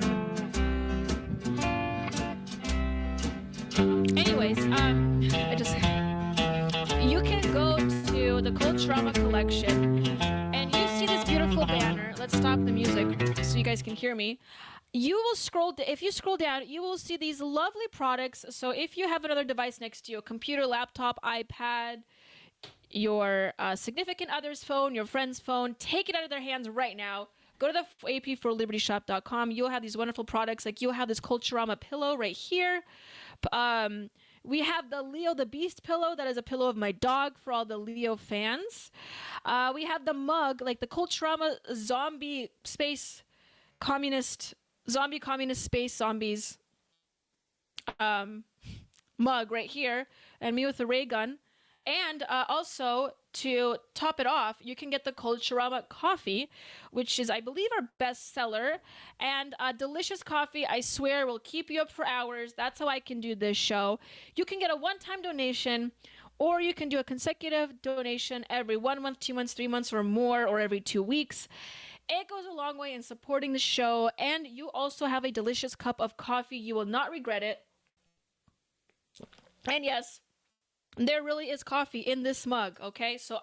Anyways, you can go to the Culturama collection and you see this beautiful banner. Let's stop the music so you guys can hear me. You will if you scroll down, you will see these lovely products. So if you have another device next to you, a computer, laptop, iPad, your significant other's phone, your friend's phone, take it out of their hands right now. Go to the ap4libertyshop.com. You'll have these wonderful products. Like you'll have this Culturama pillow right here. We have the Leo the Beast pillow. That is a pillow of my dog for all the Leo fans. We have the mug, like the Culturama zombie communist space zombies mug right here, and me with a ray gun. And also, to top it off, you can get the Culturama coffee, which is, I believe, our best seller. And delicious coffee, I swear, will keep you up for hours. That's how I can do this show. You can get a one-time donation, or you can do a consecutive donation every 1 month, 2 months, 3 months, or more, or every 2 weeks. It goes a long way in supporting the show, and you also have a delicious cup of coffee. You will not regret it. And yes, there really is coffee in this mug, okay? So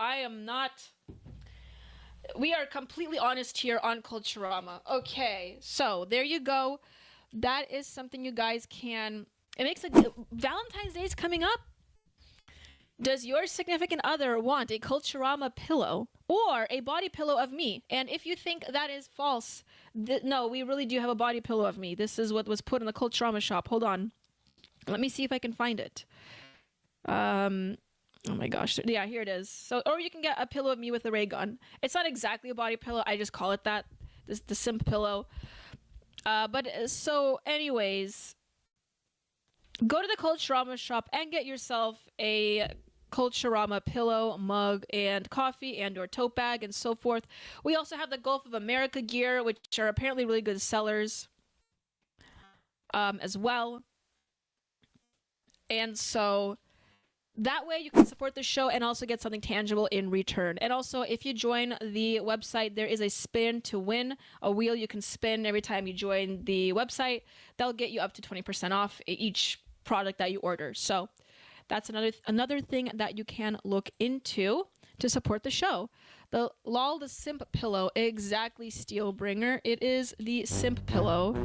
we are completely honest here on Culturama. Okay, so there you go. That is something you guys can... It makes Valentine's Day is coming up. Does your significant other want a Culturama pillow or a body pillow of me? And if you think that is false, no, we really do have a body pillow of me. This is what was put in the Culturama shop. Hold on. Let me see if I can find it. Oh my gosh. Yeah, here it is. So, or you can get a pillow of me with a ray gun. It's not exactly a body pillow. I just call it that. This is the simp pillow. But so anyways, go to the Culturama shop and get yourself a Culturama pillow, mug, and coffee, and or tote bag, and so forth. We also have the Gulf of America gear, which are apparently really good sellers as well. And so that way you can support the show and also get something tangible in return. And also, if you join the website, there is a spin to win, a wheel you can spin every time you join the website. That'll get you up to 20% off each product that you order. So that's another thing that you can look into to support the show. The simp pillow. Exactly, Steelbringer. It is the simp pillow,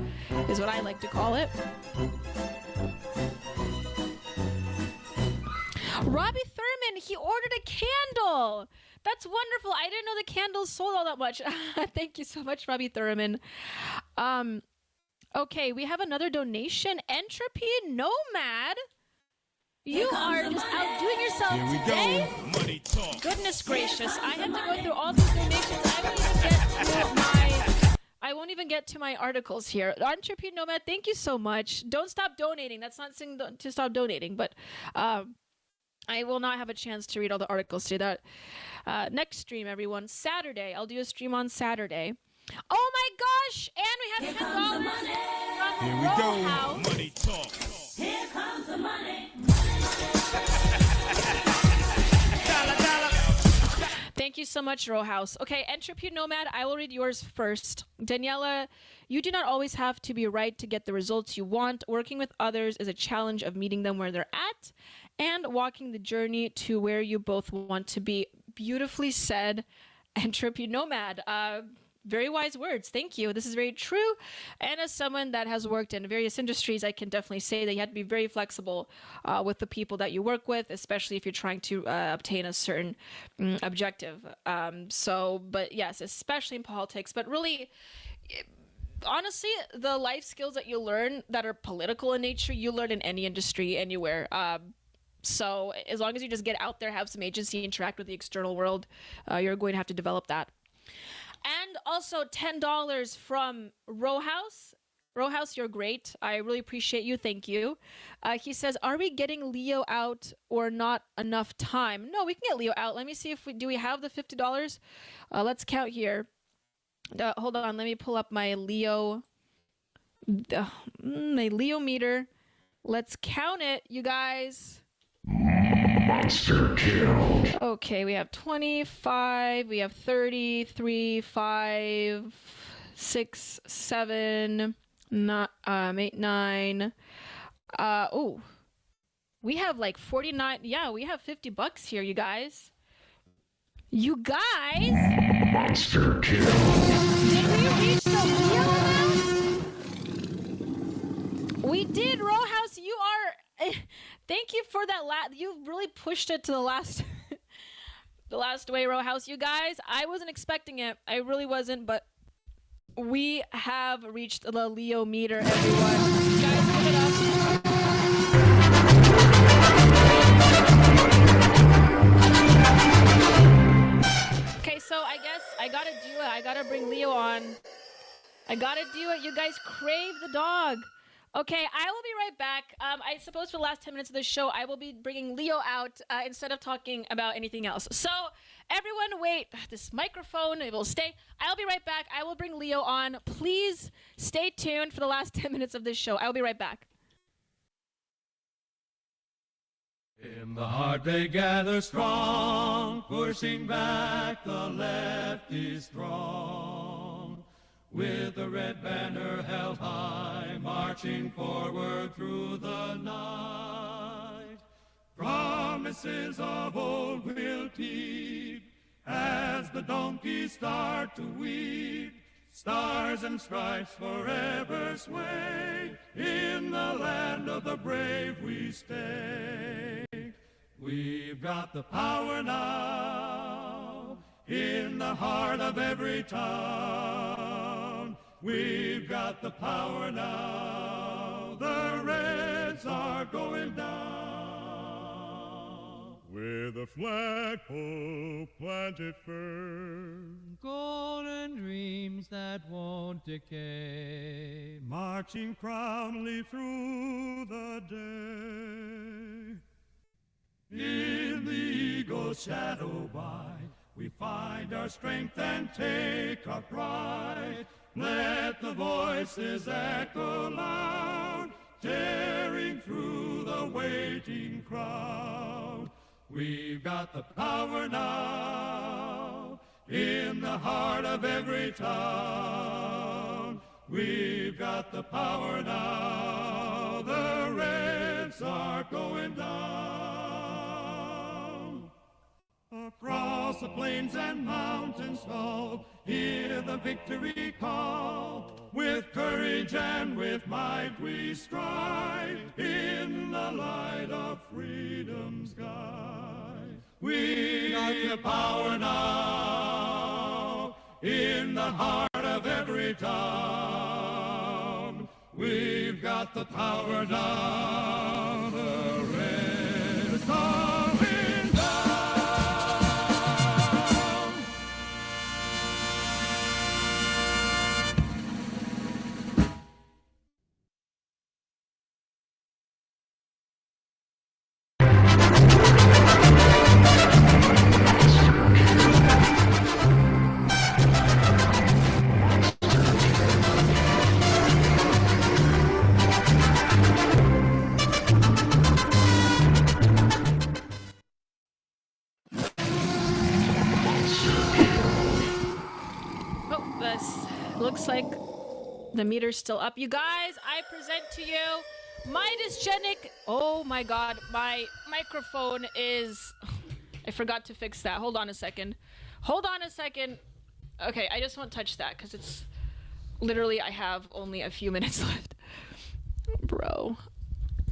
is what I like to call it. Robbie Thurman, he ordered a candle. That's wonderful. I didn't know the candles sold all that much. Thank you so much, Robbie Thurman. Okay, we have another donation. Entropy Nomad. You are just outdoing yourself today. Money talk. Goodness gracious. I have to go through all these donations. I won't even get to my articles here. Entropy Nomad, thank you so much. Don't stop donating. That's not saying to stop donating, but I will not have a chance to read all the articles today. Next stream, everyone. Saturday. I'll do a stream on Saturday. Oh my gosh! And we have $10 from Here we Row go. House. Money talk. Here comes the money. Thank you so much, Row House. Okay, Entropy Nomad, I will read yours first. Daniela, you do not always have to be right to get the results you want. Working with others is a challenge of meeting them where they're at and walking the journey to where you both want to be. Beautifully said, Entropy Nomad. Very wise words. Thank you. This is very true. And as someone that has worked in various industries, I can definitely say that you have to be very flexible with the people that you work with, especially if you're trying to obtain a certain objective. But yes, especially in politics, but really, honestly, the life skills that you learn that are political in nature, you learn in any industry, anywhere. So as long as you just get out there, have some agency, interact with the external world, you're going to have to develop that. And also $10 from Row House. Row House, you're great. I really appreciate you. Thank you. He says, are we getting Leo out or not enough time? No, we can get Leo out. Let me see if do we have the $50? Let's count here. Hold on. Let me pull up my Leo meter. Let's count it, you guys. Monster kill. Okay, we have 25, we have 30, 3, 5, 6, 7, 8, 9. We have like 49. Yeah, we have $50 here, you guys. You guys? Monster kill. Did we reach the Leo amount? We did, Row House. You are... Thank you for that. You really pushed it to the last way, Row House. You guys, I wasn't expecting it. I really wasn't, but we have reached the Leo meter, everyone. You guys, give it up. Okay, so I guess I gotta do it. I gotta bring Leo on. I gotta do it. You guys crave the dog. Okay, I will be right back. I suppose for the last 10 minutes of the show, I will be bringing Leo out instead of talking about anything else. So, everyone, wait. This microphone, it will stay. I'll be right back. I will bring Leo on. Please stay tuned for the last 10 minutes of this show. I will be right back. In the heart they gather strong, pushing back the lefty's throng. With the red banner held high, marching forward through the night. Promises of old will keep, as the donkeys start to weep. Stars and stripes forever sway, in the land of the brave we stay. We've got the power now, in the heart of every town. We've got the power now, the Reds are going down. With a flagpole planted firm, golden dreams that won't decay, marching proudly through the day. In the eagle's shadow by, we find our strength and take our pride. Let the voices echo loud, tearing through the waiting crowd. We've got the power now, in the heart of every town. We've got the power now, the Reds are going down. across the plains and mountains tall, hear the victory call. With courage and with might we strive in the light of freedom's guide. We got the power now in the heart of every town. We've got the power now. The red is coming down. Looks like the meter's still up. You guys, I present to you my dysgenic. Oh my god, my microphone is. I forgot to fix that. Hold on a second. Hold on a second. Okay, I just won't touch that because it's literally I have only a few minutes left. Bro.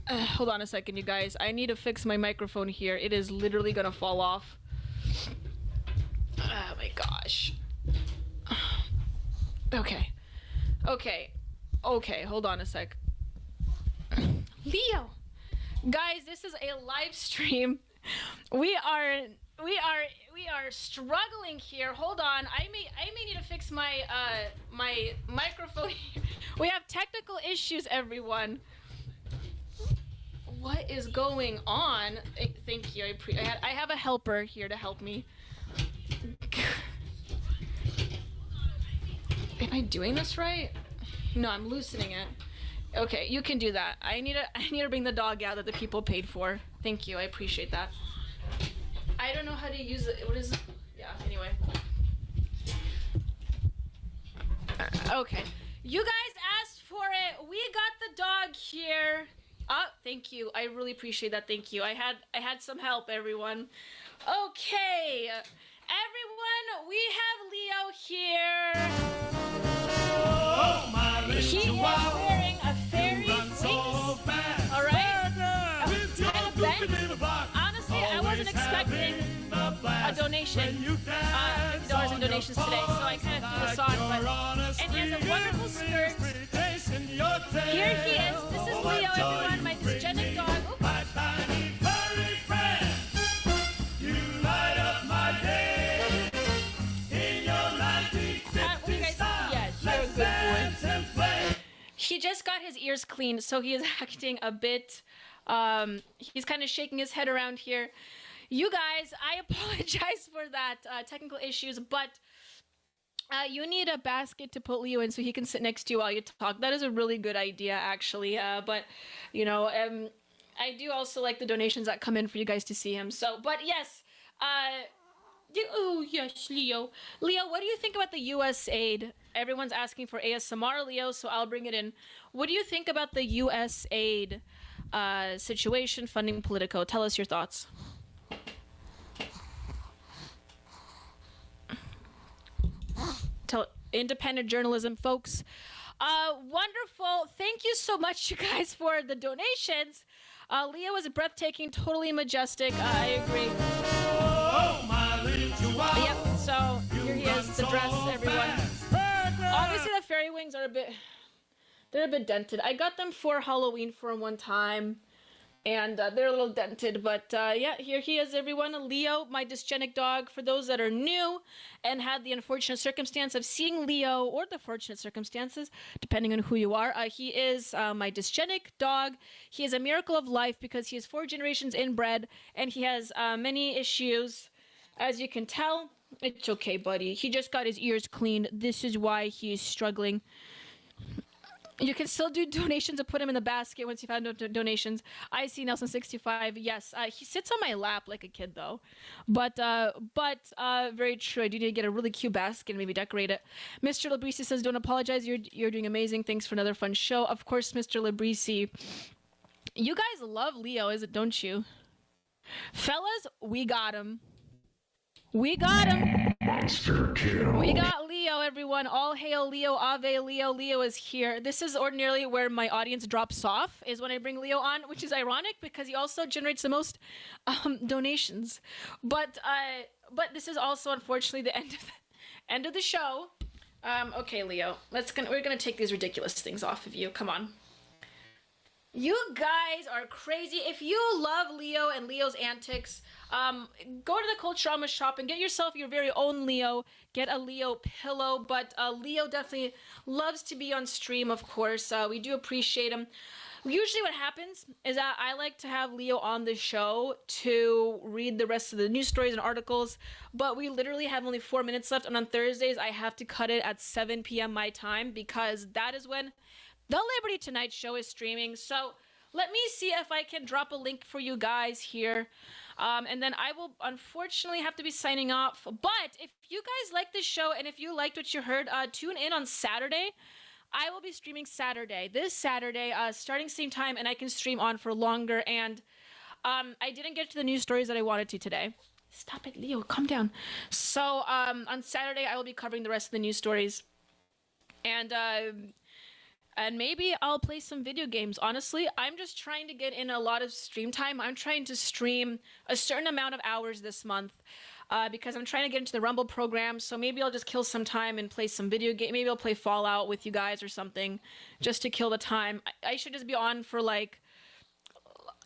Hold on a second, you guys. I need to fix my microphone here. It is literally gonna fall off. Oh my gosh. Okay. Hold on a sec. Leo, guys, this is a live stream. We are struggling here. Hold on. I may need to fix my my microphone. We have technical issues, everyone. What is going on? Thank you. I have a helper here to help me. Am I doing this right? No, I'm loosening it. Okay, you can do that. I need to bring the dog out that the people paid for. Thank you. I appreciate that. I don't know how to use it. What is it? Yeah, anyway. Okay. You guys asked for it. We got the dog here. Oh, thank you. I really appreciate that. Thank you. I had some help, everyone. Okay. Everyone, we have Leo here. Oh, my little He is wearing a fairy wings. All right. Kind of bent. Honestly, I wasn't expecting a donation. $50 in donations today, so I kind of threw this on. And he has a wonderful skirt. Here he is. This is Leo, everyone, my dysgenic dog. Oops. He just got his ears cleaned, so he is acting a bit, he's kind of shaking his head around here. You guys, I apologize for that technical issues, but you need a basket to put Leo in so he can sit next to you while you talk. That is a really good idea, actually, but, you know, I do also like the donations that come in for you guys to see him. So, but yes, oh, yes, Leo. Leo, what do you think about the USAID? Everyone's asking for ASMR, Leo, so I'll bring it in. What do you think about the USAID situation funding Politico? Tell us your thoughts. Independent journalism, folks. Wonderful. Thank you so much, you guys, for the donations. Leo is breathtaking, totally majestic. I agree. Oh, my little chihuahua. Yep, so here he is, the dress, everyone. Obviously, the fairy wings are they're a bit dented. I got them for Halloween for one time, and they're a little dented, but yeah, here he is, everyone. Leo, my dysgenic dog. For those that are new and had the unfortunate circumstance of seeing Leo, or the fortunate circumstances, depending on who you are, he is my dysgenic dog. He is a miracle of life because he is 4 generations inbred, and he has many issues, as you can tell. It's okay, buddy. He just got his ears cleaned. This is why he is struggling. You can still do donations and put him in the basket once you've had donations. I see Nelson65. Yes, he sits on my lap like a kid, though. But very true. I do need to get a really cute basket and maybe decorate it. Mr. Labrisi says, don't apologize. You're doing amazing. Thanks for another fun show. Of course, Mr. Labrisi. You guys love Leo, don't you? Fellas, we got him. We got him. Monster kill. We got Leo, everyone. All hail Leo, Ave Leo. Leo is here. This is ordinarily where my audience drops off, is when I bring Leo on, which is ironic because he also generates the most donations. But this is also unfortunately the end of the show. Okay, Leo, we're gonna take these ridiculous things off of you. Come on. You guys are crazy. If you love Leo and Leo's antics, go to the Culturama shop and get yourself your very own Leo. Get a Leo pillow. But Leo definitely loves to be on stream, of course. We do appreciate him. Usually what happens is that I like to have Leo on the show to read the rest of the news stories and articles, but we literally have only 4 minutes left, and on Thursdays I have to cut it at 7 p.m. my time because that is when the Liberty Tonight show is streaming. So let me see if I can drop a link for you guys here. And then I will unfortunately have to be signing off. But if you guys like this show and if you liked what you heard, tune in on Saturday. I will be streaming this Saturday, starting same time, and I can stream on for longer. And I didn't get to the news stories that I wanted to today. Stop it, Leo, calm down. So on Saturday, I will be covering the rest of the news stories. And maybe I'll play some video games. Honestly, I'm just trying to get in a lot of stream time. I'm trying to stream a certain amount of hours this month because I'm trying to get into the Rumble program. So maybe I'll just kill some time and play some video game. Maybe I'll play Fallout with you guys or something just to kill the time. I should just be on for like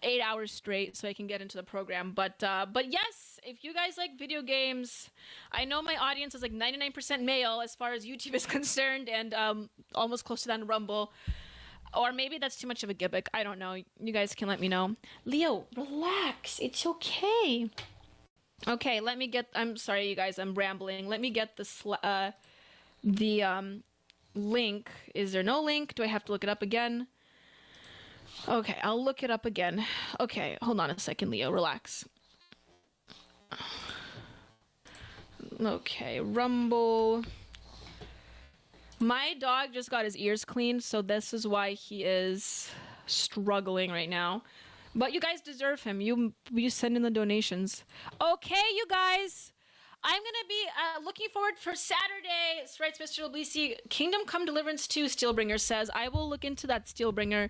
8 hours straight so I can get into the program. But yes, if you guys like video games, I know my audience is like 99% male as far as YouTube is concerned, and almost close to that in Rumble. Or maybe that's too much of a gimmick. I don't know. You guys can let me know. Leo, relax. It's okay. Okay, let me get... I'm sorry, you guys. I'm rambling. Let me get the link. Is there no link? Do I have to look it up again? Okay, I'll look it up again. Okay, hold on a second, Leo. Relax. Okay, Rumble. My dog just got his ears cleaned, so this is why he is struggling right now. But you guys deserve him. You send in the donations. Okay, you guys. I'm going to be looking forward for Saturday. Writes Mr. Oblisi. Kingdom Come Deliverance 2, Steelbringer says. I will look into that, Steelbringer.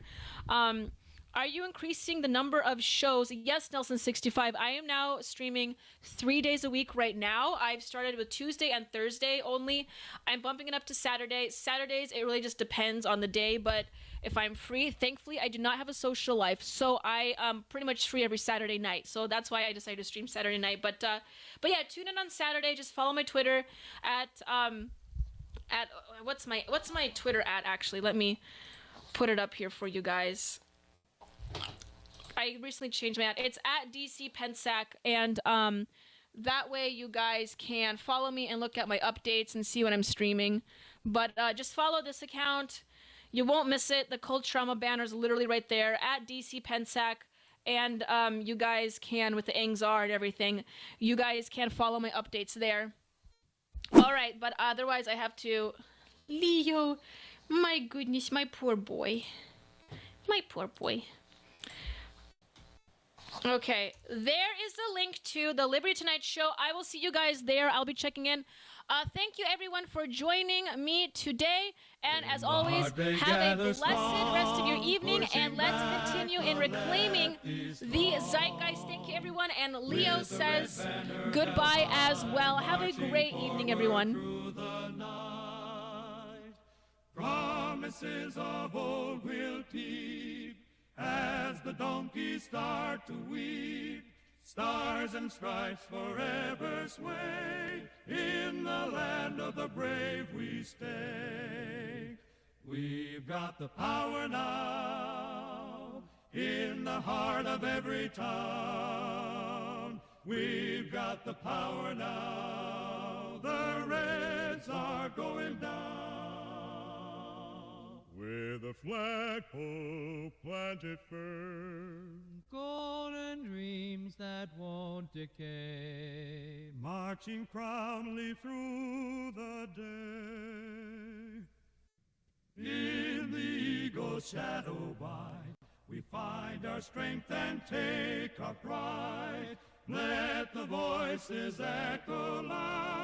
Are you increasing the number of shows? Yes, Nelson65. I am now streaming 3 days a week right now. I've started with Tuesday and Thursday only. I'm bumping it up to Saturday. Saturdays, it really just depends on the day, but if I'm free, thankfully, I do not have a social life, so I am pretty much free every Saturday night. So that's why I decided to stream Saturday night. But yeah, tune in on Saturday. Just follow my Twitter at what's my Twitter at actually? Let me put it up here for you guys. I recently changed my ad. It's at DC Pensac, and that way you guys can follow me and look at my updates and see when I'm streaming. But just follow this account. You won't miss it. The Culturama banner is literally right there at DC Pensac, and you guys can, with the Angzar and everything, you guys can follow my updates there. All right, but otherwise I have to... Leo, my goodness, my poor boy. My poor boy. Okay, there is the link to the Liberty Tonight show. I will see you guys there. I'll be checking in. Thank you, everyone, for joining me today. And as always, have a blessed rest of your evening. And let's continue in reclaiming the zeitgeist. Thank you, everyone. And Leo says goodbye as well. Have a great evening, everyone. Promises of old will keep as the donkeys start to weep. Stars and stripes forever sway. In the land of the brave we stay. We've got the power now in the heart of every town. We've got the power now. The Reds are going down. With a flagpole planted firm, golden dreams that won't decay, marching proudly through the day. In the eagle's shadow by, we find our strength and take our pride. Let the voices echo loud.